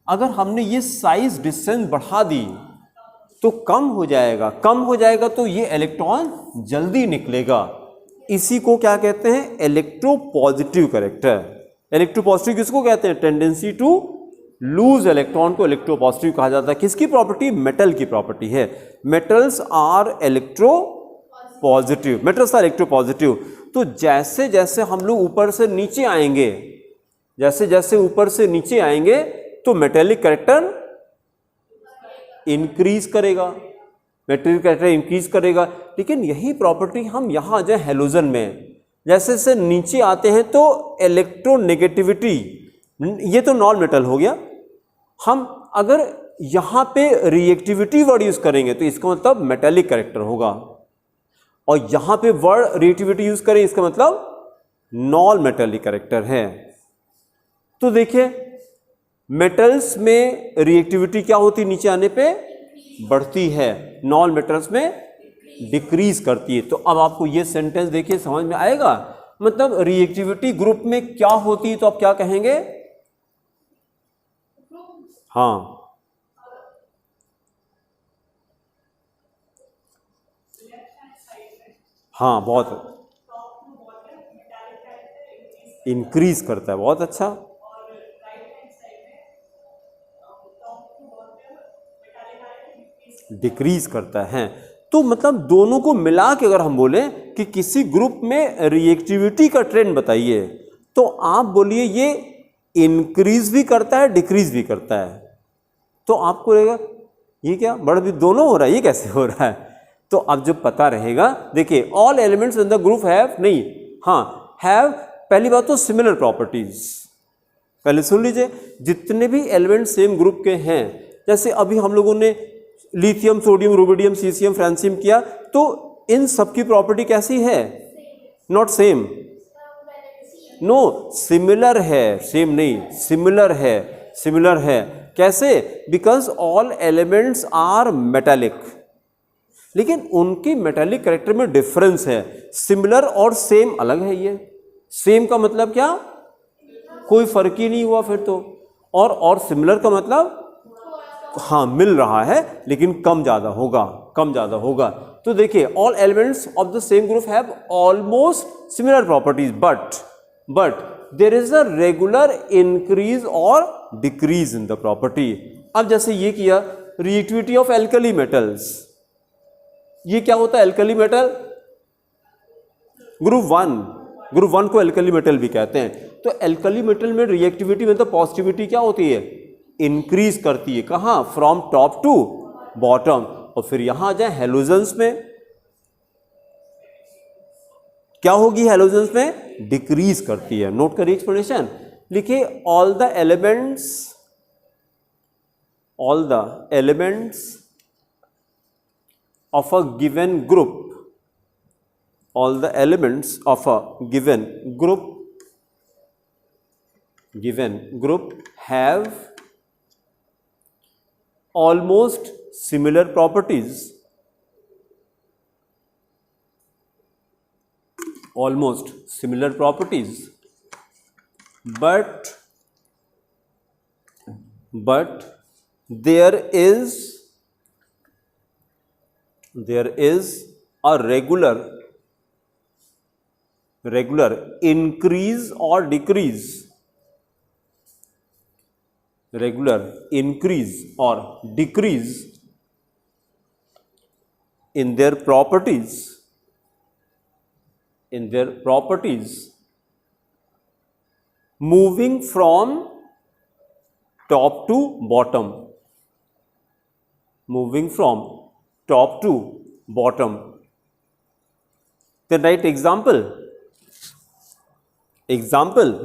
अगर हमने ये साइज डिस्टेंस बढ़ा दी तो कम हो जाएगा, कम हो जाएगा तो ये इलेक्ट्रॉन जल्दी निकलेगा। इसी को क्या कहते हैं? Electropositive character. इलेक्ट्रोपॉजिटिव किसको कहते हैं? टेंडेंसी टू लूज इलेक्ट्रॉन को इलेक्ट्रोपॉजिटिव कहा जाता है। किसकी प्रॉपर्टी? मेटल की प्रॉपर्टी है। Metals are electropositive, metals are electropositive. तो जैसे जैसे हम लोग ऊपर से नीचे आएंगे, जैसे जैसे ऊपर से नीचे आएंगे तो मेटेलिक कैरेक्टर इंक्रीज करेगा, मेटेरियल कैरेक्टर इंक्रीज करेगा। लेकिन यही प्रॉपर्टी हम यहां जाए हेलोजन में, जैसे जैसे नीचे आते हैं तो इलेक्ट्रोनेगेटिविटी, ये तो नॉन मेटल हो गया। हम अगर यहां पे रिएक्टिविटी वर्ड यूज करेंगे तो इसका मतलब मेटेलिक कैरेक्टर होगा, और यहां पे वर्ड रिएक्टिविटी यूज करें इसका मतलब नॉन मेटेलिक कैरेक्टर है। तो देखिए मेटल्स में रिएक्टिविटी क्या होती है? नीचे आने पे बढ़ती है, नॉन मेटल्स में डिक्रीज करती है। तो अब आपको ये सेंटेंस देखिए समझ में आएगा। मतलब रिएक्टिविटी ग्रुप में क्या होती है तो आप क्या कहेंगे? हाँ, हाँ, बहुत इंक्रीज करता है, बहुत अच्छा। डिक्रीज करता है। तो मतलब दोनों को मिला के अगर हम बोलें कि किसी ग्रुप में रिएक्टिविटी का ट्रेंड बताइए, तो आप बोलिए ये इंक्रीज भी करता है, डिक्रीज भी करता है। तो आपको रहेगा ये क्या बढ़ भी दोनों हो रहा है, ये कैसे हो रहा है? तो अब जब पता रहेगा, देखिए all elements in the group have, नहीं, हाँ हैव, पहली बात तो सिमिलर प्रॉपर्टीज। पहले सुन लीजिए, जितने भी एलिमेंट सेम ग्रुप के हैं, जैसे अभी हम लोगों ने lithium, sodium, rubidium, caesium, francium किया, तो इन सब की प्रॉपर्टी कैसी है? नॉट सेम, नो, सिमिलर है, सेम नहीं, सिमिलर है, सिमिलर है। कैसे? Because all elements are metallic, लेकिन उनकी मेटालिक कैरेक्टर में डिफरेंस है। सिमिलर और सेम अलग है। ये सेम का मतलब क्या? कोई फर्क ही नहीं हुआ फिर तो। और सिमिलर का मतलब हाँ मिल रहा है लेकिन कम ज्यादा होगा, कम ज्यादा होगा। तो देखिए all elements of the same group have almost similar properties, but there is a regular increase और डिक्रीज इन द प्रॉपर्टी। अब जैसे ये किया रिएक्टिविटी ऑफ एल्कली मेटल्स, ये क्या होता है? एल्कली मेटल ग्रुप 1 को एल्कली मेटल भी कहते हैं। तो एल्कली मेटल में रिएक्टिविटी मतलब पॉजिटिविटी क्या होती है? इंक्रीज करती है। कहाँ? From top to bottom. और फिर यहां आ जाए हेलोजेंस में, क्या होगी हेलोजेंस में? डिक्रीज करती है। नोट करिए एक्सप्लेनेशन, लिखिए all the elements of a given group, all the elements of a given group have almost similar properties, but there is a regular increase or decrease, in their properties, moving from top to bottom, then write example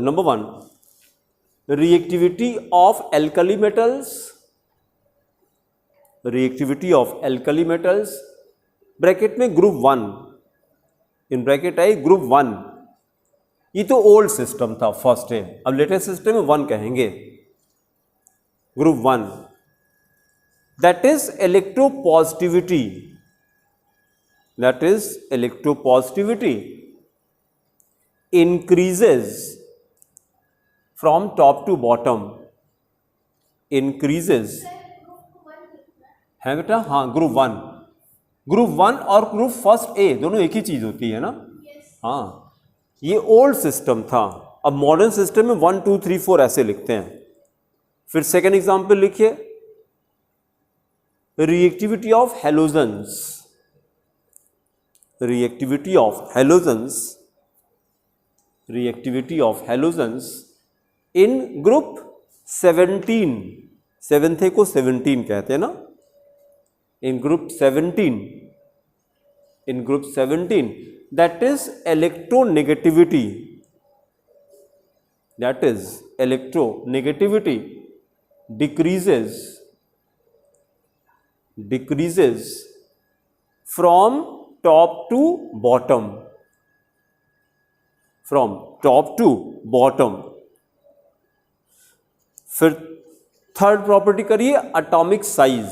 number 1, reactivity of alkali metals, bracket में group 1, in bracket I group 1। ये तो old system था, first है, अब latest system में 1 कहेंगे। Group 1 that is electropositivity increases from top to bottom, है बेटा? हाँ, ग्रुप 1 और ग्रुप फर्स्ट ए दोनों एक ही चीज होती है ना? हाँ, ये ओल्ड सिस्टम था। अब मॉडर्न सिस्टम में 1 2 3 4 ऐसे लिखते हैं। फिर सेकेंड एग्जाम्पल लिखिए, reactivity of halogens in group 17, seventh को 17 कहते हैं ना? In group 17 that is electronegativity decreases from top to bottom, फिर थर्ड प्रॉपर्टी करिए एटॉमिक साइज,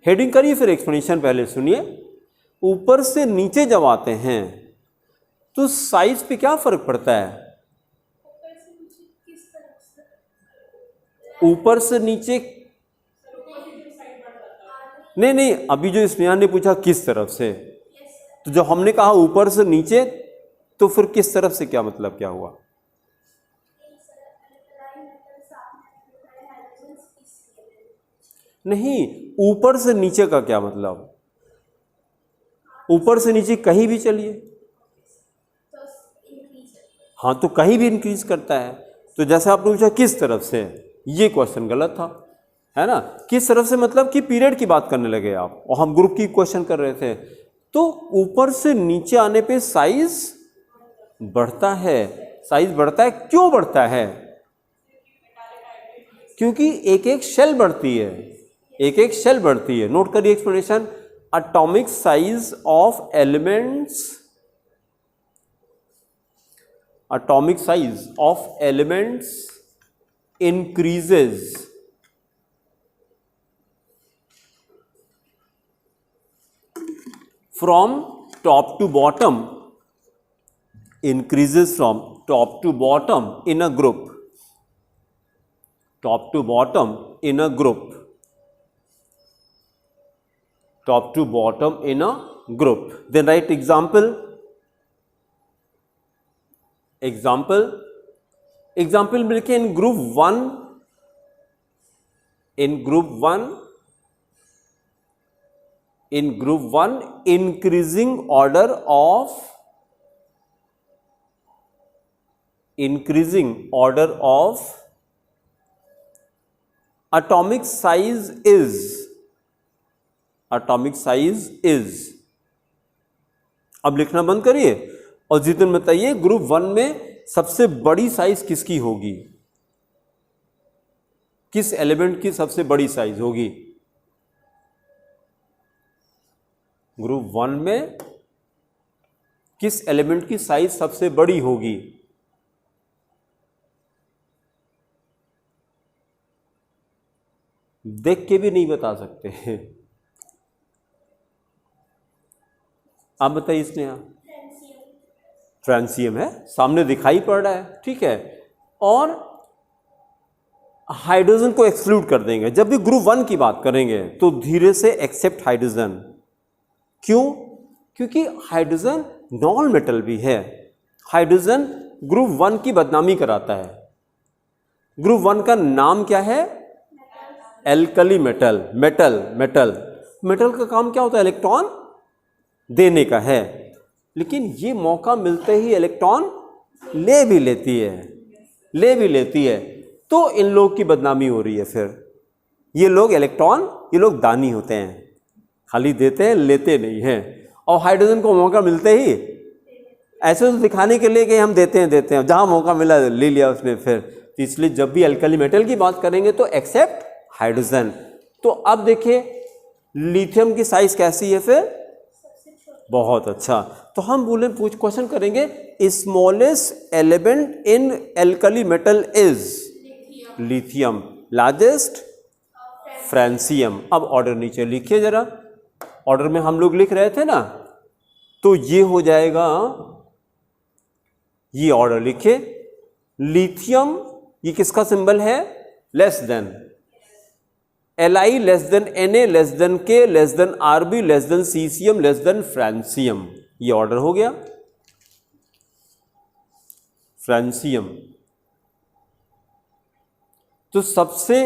हेडिंग करिए, फिर एक्सप्लेनेशन पहले सुनिए। ऊपर से नीचे जब आते हैं तो साइज पे क्या फर्क पड़ता है? ऊपर से नीचे नहीं, अभी जो स्नेहा ने पूछा किस तरफ से, तो जब हमने कहा ऊपर से नीचे, तो फिर किस तरफ से क्या मतलब, क्या हुआ? नहीं, ऊपर से नीचे का क्या मतलब? ऊपर से नीचे कहीं भी चलिए, हाँ, तो कहीं भी इंक्रीज करता है। तो जैसे आपने पूछा किस तरफ से, ये क्वेश्चन गलत था, है ना? किस तरफ से मतलब कि पीरियड की बात करने लगे आप, और हम ग्रुप की क्वेश्चन कर रहे थे। तो ऊपर से नीचे आने पे साइज बढ़ता है। क्यों बढ़ता है? क्योंकि एक एक शेल बढ़ती है, नोट करिए explanation, atomic size of elements increases from top to bottom, in a group, then write example मिलके in group 1 increasing order of increasing order of atomic size is, atomic size is। अब लिखना बंद करिए और जितने बताइए group 1 में सबसे बड़ी साइज किसकी होगी, किस एलिमेंट की सबसे बड़ी साइज होगी। ग्रुप 1 में किस एलिमेंट की साइज सबसे बड़ी होगी। देख के भी नहीं बता सकते हैं। आप बताइए इसने यहां फ्रांसियम है, सामने दिखाई पड़ रहा है, ठीक है। और हाइड्रोजन को एक्सक्लूड कर देंगे। जब भी ग्रुप 1 की बात करेंगे तो धीरे से एक्सेप्ट हाइड्रोजन। क्यों? क्योंकि हाइड्रोजन नॉन मेटल भी है। हाइड्रोजन ग्रुप 1 की बदनामी कराता है। ग्रुप 1 का नाम क्या है? Alkali metal. मेटल का काम क्या होता है? इलेक्ट्रॉन देने का है। लेकिन ये मौका मिलते ही इलेक्ट्रॉन ले भी लेती है। तो इन लोग की बदनामी हो रही है। फिर ये लोग ये लोग दानी होते हैं, खाली देते हैं, लेते नहीं हैं। और हाइड्रोजन को मौका मिलते ही ऐसे तो दिखाने के लिए कि हम देते हैं, जहां मौका मिला ले लिया उसने। फिर तो इसलिए जब भी अल्कली मेटल की बात करेंगे तो एक्सेप्ट हाइड्रोजन। तो अब देखिए लिथियम की साइज कैसी है फिर? बहुत अच्छा। तो हम बोले क्वेश्चन करेंगे smallest element in alkali metal is lithium, largest francium. अब ऑर्डर नीचे लिखिए जरा। ऑर्डर में हम लोग लिख रहे थे ना, तो ये हो जाएगा, ये ऑर्डर लिखे। लिथियम ये किसका सिंबल है? Less than. Li less than Na less than K less than Rb less than caesium less than francium. ये ऑर्डर हो गया। फ्रांसियम तो सबसे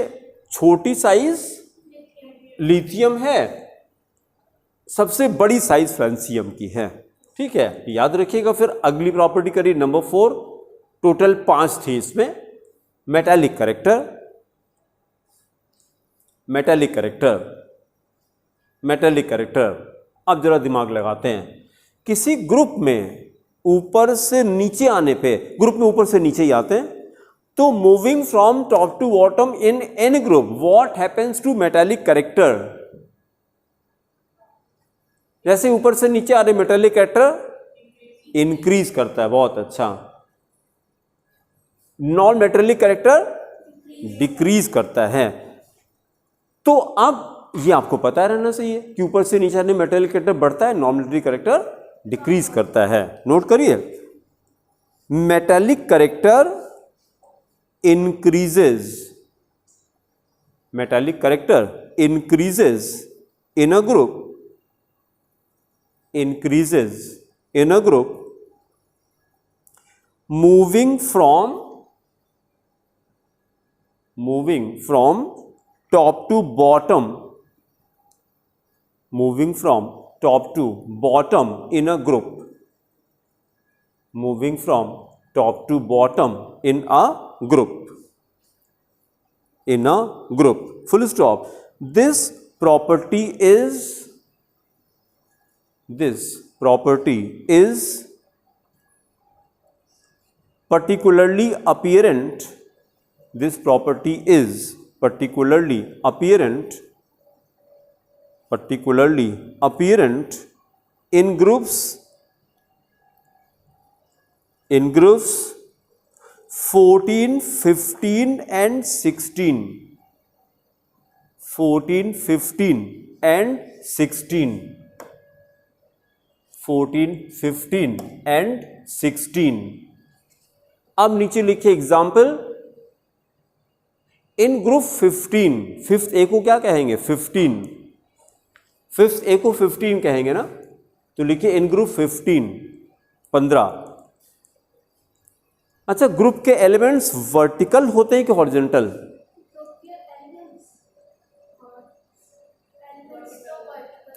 छोटी साइज लिथियम है, सबसे बड़ी साइज फ्रांसियम की है, ठीक है। याद रखिएगा। फिर अगली प्रॉपर्टी करिए नंबर 4। टोटल 5 थी इसमें। मेटालिक करेक्टर, अब जरा दिमाग लगाते हैं। किसी ग्रुप में ऊपर से नीचे आने पे, ग्रुप में ऊपर से नीचे ही आते हैं, तो moving from top to bottom in any group what happens to metallic character. जैसे ऊपर से नीचे आ रहे मेटालिक करेक्टर इंक्रीज करता है। बहुत अच्छा। नॉन मेटालिक करेक्टर डिक्रीज करता है। तो अब ये आपको पता रहना चाहिए कि ऊपर से नीचे आने मेटालिक करेक्टर बढ़ता है, नॉन मेटालिक करेक्टर डिक्रीज करता है। नोट करिए, metallic character increases, metallic character increases in a group, moving from top to bottom, moving from top to bottom in a group, moving from top to bottom in a group, full stop. This property is particularly apparent, particularly apparent in groups 14, 15 and 16. 14, 15 and 16. 14, 15 and 16. अब नीचे लिखिए example. इन group 15, fifth ए को क्या कहेंगे? 15, fifth ए को 15 कहेंगे ना, तो लिखिए इन ग्रुप 15, 15। अच्छा, ग्रुप के एलिमेंट्स वर्टिकल होते हैं कि हॉरिजॉन्टल?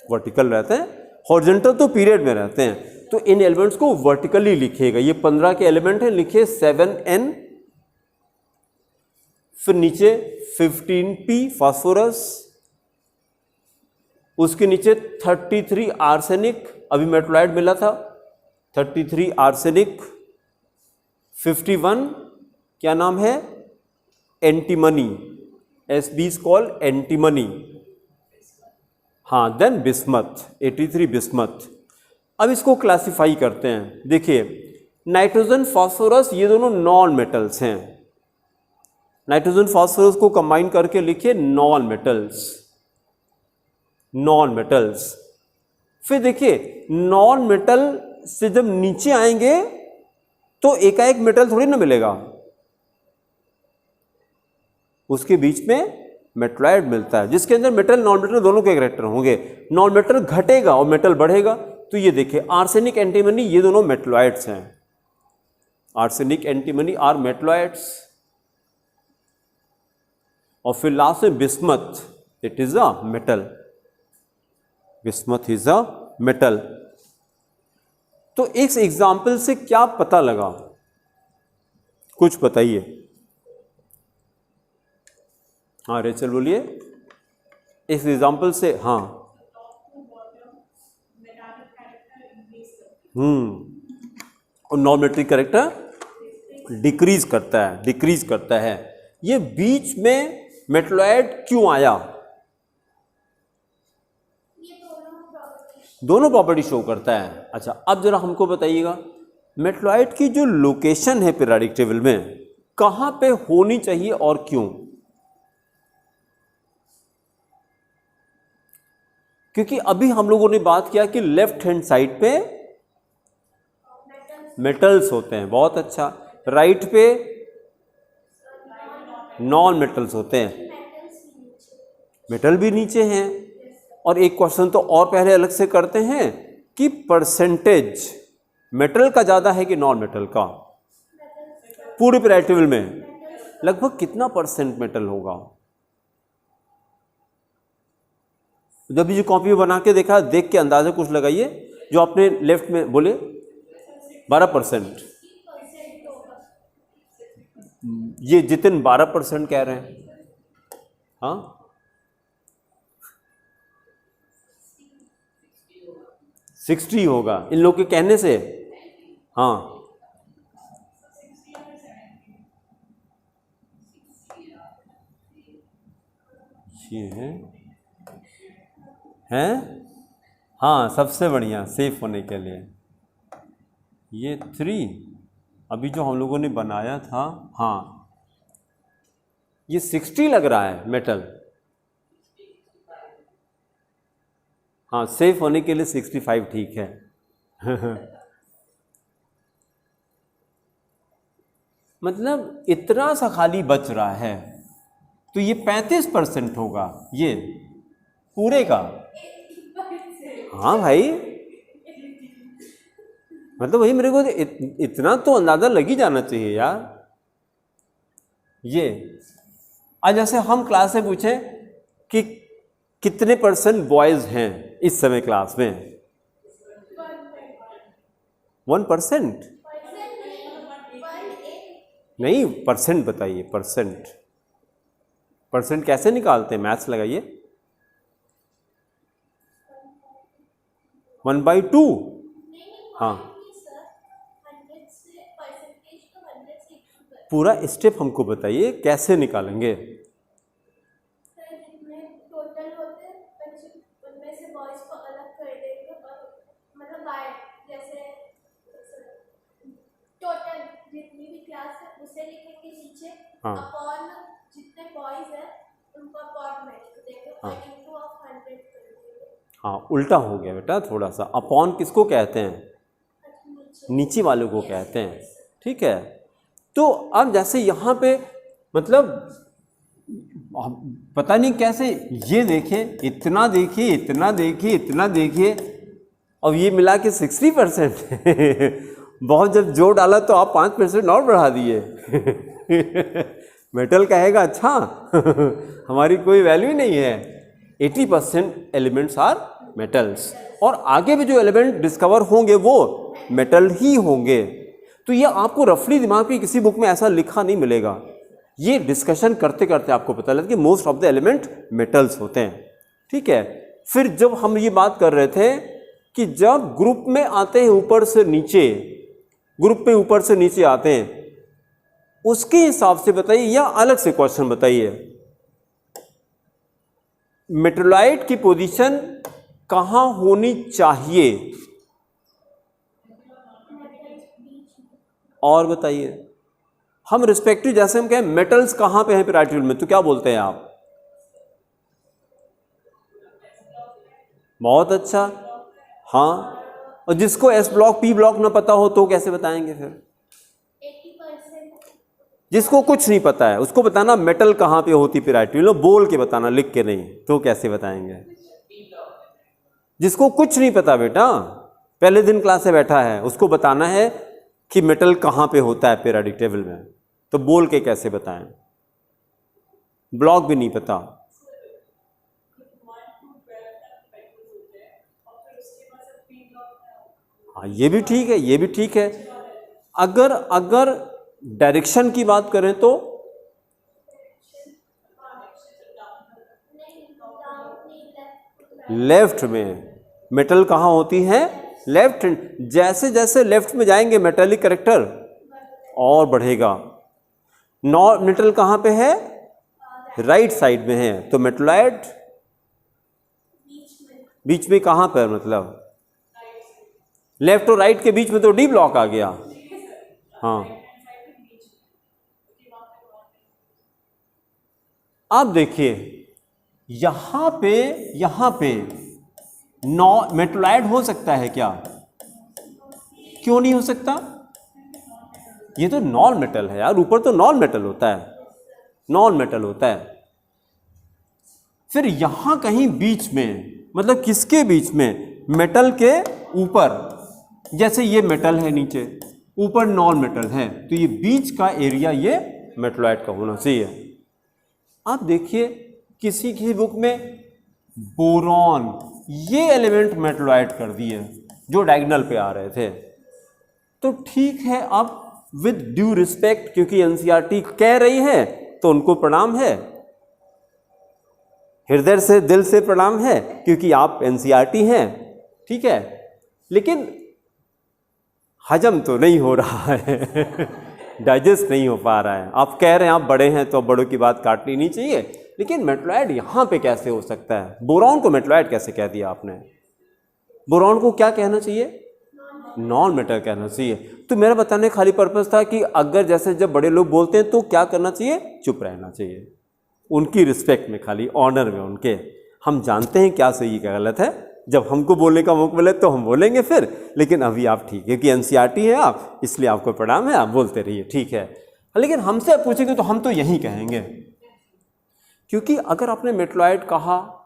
वर्टिकल रहते हैं। हॉरिजॉन्टल तो पीरियड में रहते हैं। तो इन एलिमेंट्स को वर्टिकली लिखिएगा। ये 15 के एलिमेंट हैं, लिखिए 7n, फिर नीचे 15p फास्फोरस, उसके नीचे 33 आर्सेनिक, अभी मेटलॉइड मिला था, 33 आर्सेनिक, 51 क्या नाम है, antimony, SB is called antimony, हाँ, देन बिस्मथ, 83 बिस्मथ। अब इसको क्लासिफाई करते हैं। देखिए नाइट्रोजन फास्फोरस ये दोनों नॉन मेटल्स हैं, नाइट्रोजन फास्फोरस को कंबाइन करके लिखिए नॉन मेटल्स, नॉन मेटल्स। फिर देखिए नॉन मेटल से जब नीचे आएंगे तो एकाएक मेटल थोड़ी ना मिलेगा, उसके बीच में मेटलॉइड मिलता है जिसके अंदर मेटल नॉन मेटल दोनों के कैरेक्टर होंगे। नॉन मेटल घटेगा और मेटल बढ़ेगा। तो ये देखिए आर्सेनिक एंटीमनी ये दोनों मेटलॉइड्स हैं, आर्सेनिक एंटीमनी आर मेटलॉइड्स। और फिर लास्ट में bismuth, it is a metal, bismuth is a metal. तो इस एग्जाम्पल से क्या पता लगा, कुछ बताइए। हाँ रेचल बोलिए, इस एग्जाम्पल से। हाँ और नॉन मेट्रिक कैरेक्टर डिक्रीज करता है, डिक्रीज करता है। ये बीच में मेटलॉइड क्यों आया, दोनों प्रॉपर्टी शो करता है। अच्छा अब जरा हमको बताइएगा मेटलॉइड की जो लोकेशन है पीरियोडिक टेबल में कहां पे होनी चाहिए और क्यों। क्योंकि अभी हम लोगों ने बात किया कि लेफ्ट हैंड साइड पे मेटल्स होते हैं, बहुत अच्छा। राइट पे नॉन मेटल्स होते हैं, मेटल भी नीचे हैं। और एक क्वेश्चन तो और पहले अलग से करते हैं कि परसेंटेज मेटल का ज़्यादा है कि नॉन मेटल का, पूरे पीरियोडिक टेबल में लगभग कितना परसेंट मेटल होगा। जब भी जो कॉपी बना के देखा, देख के अंदाजा कुछ लगाइए। जो आपने लेफ्ट में बोले 12%, ये जितिन 12% कह रहे हैं। हाँ 60 होगा इन लोग के कहने से। हाँ ये हैं, हाँ सबसे बढ़िया सेफ होने के लिए ये 3 अभी जो हम लोगों ने बनाया था। हाँ ये 60 लग रहा है मेटल, हाँ सेफ होने के लिए 65 ठीक है। मतलब इतना सा खाली बच रहा है, तो ये 35% होगा ये पूरे का। हाँ भाई मतलब वही मेरे को इतना तो अंदाजा लग ही जाना चाहिए यार। ये आज जैसे हम क्लास में पूछें कि कितने % बॉयज हैं इस समय क्लास में, 1%? नहीं परसेंट बताइए, परसेंट, परसेंट कैसे निकालते हैं, मैथ्स लगाइए। 1/2। हाँ पूरा स्टेप हमको बताइए कैसे निकालेंगे। हाँ अपॉन जितने बॉयज हैं उनको अपॉन में देंगे, हाँ इनटू ऑफ 100 करेंगे। हाँ उल्टा हो गया बेटा थोड़ा सा। अपॉन किसको कहते हैं, नीचे वाले को कहते हैं, ठीक है। तो अब जैसे यहाँ पे मतलब पता नहीं कैसे ये देखें, इतना देखिए, इतना देखिए, इतना देखिए, अब ये मिला के 60%। बहुत जब जोर डाला तो आप 5% और बढ़ा दिए। मेटल कहेगा अच्छा हमारी कोई वैल्यू नहीं है। 80% एलिमेंट्स आर मेटल्स, और आगे भी जो एलिमेंट डिस्कवर होंगे वो मेटल ही होंगे। तो ये आपको रफली दिमाग में किसी बुक में ऐसा लिखा नहीं मिलेगा, ये डिस्कशन करते करते आपको पता लगा कि most of the element metals होते हैं। ठीक है, फिर जब हम ये बात कर रहे थे कि जब ग्रुप में आते हैं ऊपर से नीचे, ग्रुप में ऊपर से नीचे आते हैं, उसके हिसाब से बताइए या अलग से क्वेश्चन बताइए, मेटलॉइड की पोजीशन कहां होनी चाहिए? और बताइए, हम रिस्पेक्टिव जैसे हम कहें मेटल्स कहां पे हैं पीरियोडिक टेबल में, तो क्या बोलते हैं आप? बहुत अच्छा, हाँ। और जिसको एस ब्लॉक पी ब्लॉक ना पता हो तो कैसे बताएंगे? फिर 80%। जिसको कुछ नहीं पता है उसको बताना मेटल कहाँ पे होती पीरियोडिक टेबल में, बोल के बताना, लिख के नहीं, तो कैसे बताएंगे? जिसको कुछ नहीं पता बेटा, पहले दिन क्लास से बैठा है, उसको बताना है कि मेटल कहाँ पे होता है पीरियोडिक टेबल में, तो बोल के कैसे बताएं? ब्लॉक भी नहीं पता। हाँ, ये भी ठीक है, ये भी ठीक है। अगर डायरेक्शन की बात करें तो लेफ्ट में मेटल कहाँ होती है? लेफ्ट। जैसे जैसे लेफ्ट में जाएंगे मेटेलिक कैरेक्टर और बढ़ेगा। नॉन मेटल कहाँ पे है? राइट साइड में है, तो मेटलॉइड बीच में कहाँ पर, मतलब लेफ्ट और राइट के बीच में, तो डी ब्लॉक आ गया। हाँ, अब देखिए यहां पे मेटलॉइड हो सकता है क्या? क्यों नहीं हो सकता? ये तो नॉन मेटल है यार, ऊपर तो नॉन मेटल होता है, नॉन मेटल होता है। फिर यहां कहीं बीच में, मतलब किसके बीच में? मेटल के ऊपर, जैसे ये मेटल है नीचे, ऊपर नॉन मेटल है, तो ये बीच का एरिया ये मेटलॉइड का होना चाहिए। आप देखिए किसी की बुक में बोरॉन, ये एलिमेंट मेटलॉइड कर दिए जो डायगोनल पे आ रहे थे, तो ठीक है। अब विद ड्यू रिस्पेक्ट, क्योंकि एनसीईआरटी कह रही है तो उनको प्रणाम है, हृदय से दिल से प्रणाम है, क्योंकि आप एनसीईआरटी हैं, ठीक है। लेकिन हजम तो नहीं हो रहा है डाइजेस्ट नहीं हो पा रहा है। आप कह रहे हैं आप बड़े हैं तो बड़ों की बात काटनी नहीं चाहिए, लेकिन मेटलॉइड यहाँ पे कैसे हो सकता है? बोरॉन को मेटलॉइड कैसे कह दिया आपने? बोरॉन को क्या कहना चाहिए? नॉन मेटल कहना चाहिए। तो मेरा बताने का खाली पर्पस था कि अगर जैसे जब बड़े लोग बोलते हैं तो क्या करना चाहिए? चुप रहना चाहिए, उनकी रिस्पेक्ट में, खाली ऑनर में उनके। हम जानते हैं क्या सही क्या गलत है, जब हमको बोलने का मौका मिले तो हम बोलेंगे फिर, लेकिन अभी आप ठीक है कि एनसीईआरटी है आप, इसलिए आपको प्रणाम है, आप बोलते रहिए, ठीक है। लेकिन हमसे आप पूछेंगे तो हम तो यही कहेंगे, क्योंकि अगर आपने मेटलॉइड कहा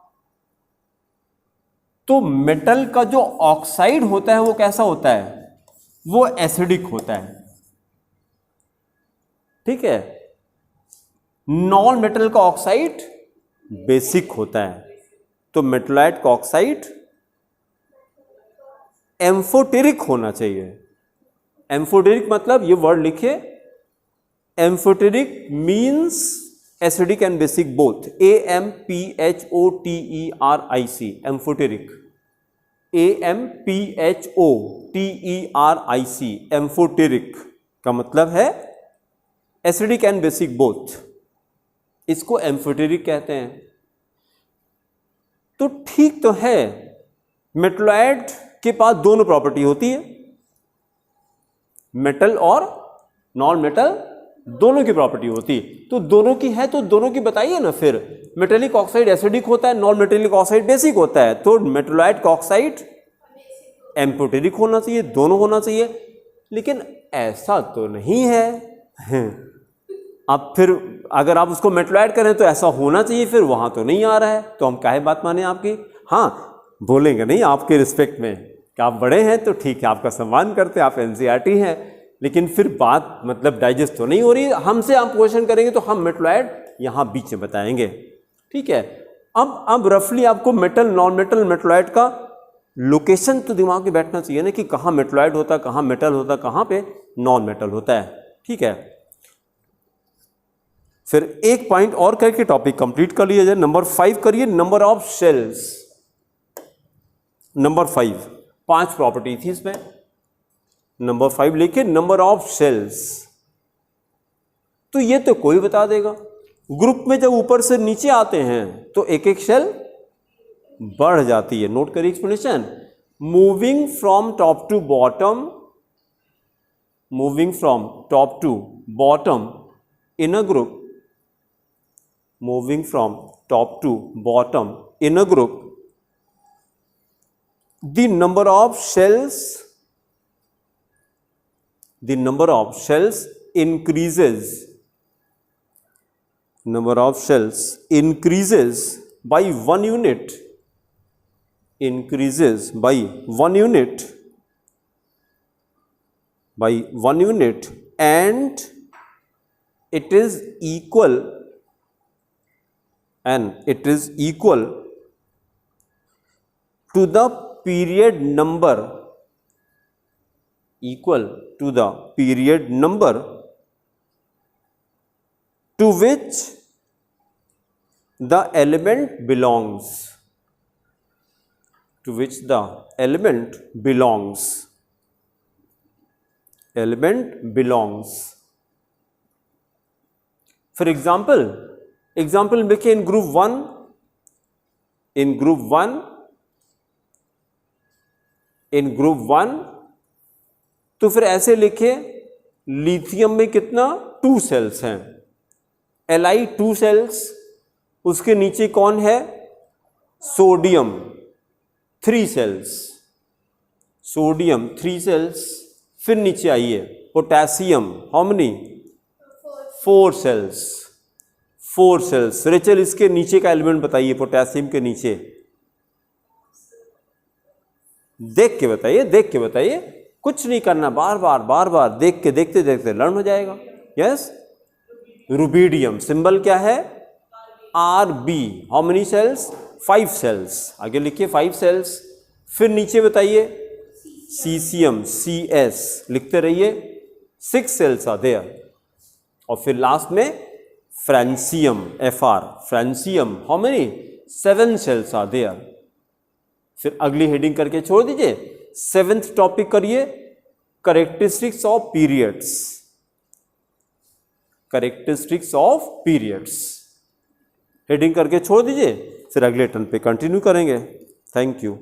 तो मेटल का जो ऑक्साइड होता है वो कैसा होता है? वो एसिडिक होता है, ठीक है। नॉन मेटल का ऑक्साइड बेसिक होता है, तो मेटलॉइड का ऑक्साइड एम्फोटेरिक होना चाहिए। एम्फोटेरिक मतलब ये वर्ड लिखिए, amphoteric means acidic and basic both, AMPHOTERIC, amphoteric, AMPHOTERIC, amphoteric का मतलब है एसिडिक एंड बेसिक बोथ, इसको एम्फोटेरिक कहते हैं। तो ठीक तो है, मेटलॉइड के पास दोनों प्रॉपर्टी होती है, मेटल और नॉन मेटल दोनों की प्रॉपर्टी होती है, तो दोनों की है तो दोनों की बताइए ना। फिर मेटेलिक ऑक्साइड एसिडिक होता है, नॉन मेटेलिक ऑक्साइड बेसिक होता है, तो मेटलॉइड का ऑक्साइड एम्फोटेरिक होना चाहिए, दोनों होना चाहिए। लेकिन ऐसा तो नहीं है अब फिर अगर आप उसको मेटलॉइड करें तो ऐसा होना चाहिए, फिर वहां तो नहीं आ रहा है, तो हम काहे बात माने आपकी? हाँ, बोलेंगे नहीं आपके रिस्पेक्ट में कि आप बड़े हैं तो ठीक है, आपका सम्मान करते हैं, आप एनसीईआरटी हैं, लेकिन फिर बात मतलब डाइजेस्ट तो नहीं हो रही। हमसे आप क्वेश्चन करेंगे तो हम मेटलॉइड यहाँ बीच में बताएंगे, ठीक है। अब रफली आपको मेटल नॉन मेटल मेटलॉइड का लोकेशन तो दिमाग में बैठना चाहिए ना कि कहाँ मेटलॉइड होता है, कहाँ मेटल होता है, कहाँ पे नॉन मेटल होता है। ठीक है, फिर एक पॉइंट और करके टॉपिक कंप्लीट कर लिया जाए। नंबर 5 करिए, number of shells. Number 5, 5 property थी इसमें। नंबर 5 लिखिए, नंबर ऑफ शेल्स। तो ये तो कोई बता देगा। ग्रुप में जब ऊपर से नीचे आते हैं तो एक एक शेल बढ़ जाती है। नोट करिए explanation, moving from top to bottom, moving from top to bottom in a group, moving from top to bottom in a group, the number of shells increases, number of shells increases by 1 unit, increases by 1 unit, by 1 unit, and it is equal, and it is equal to the period number, equal to the period number to which the element belongs, to which the element belongs, element belongs. For example देखिए, इन group 1, इन group 1, इन group 1, तो फिर ऐसे लिखे, lithium में कितना 2 sales हैं, Li 2 sales, उसके नीचे कौन है, सोडियम 3 सेल्स, सोडियम 3 सेल्स, फिर नीचे आइए potassium, how many 4 shells, 4 shells. रेचल इसके नीचे का एलिमेंट बताइए, पोटेशियम के नीचे, देख के बताइए, देख के बताइए, कुछ नहीं करना, बार बार देख के, देखते देखते लर्न हो जाएगा। यस, रुबीडियम, सिंबल क्या है, Rb, how many shells 5 shells, आगे लिखिए 5 सेल्स, फिर नीचे बताइए सीसियम Cs, लिखते रहिए 6 सेल्स आर देयर, और फिर लास्ट में francium Fr, francium how many 7 shells are there. फिर अगली हेडिंग करके छोड़ दीजिए। 7th टॉपिक करिए, characteristics of periods, characteristics of periods, heading करके छोड़ दीजिए, फिर अगले टर्न पे कंटिन्यू करेंगे। Thank you.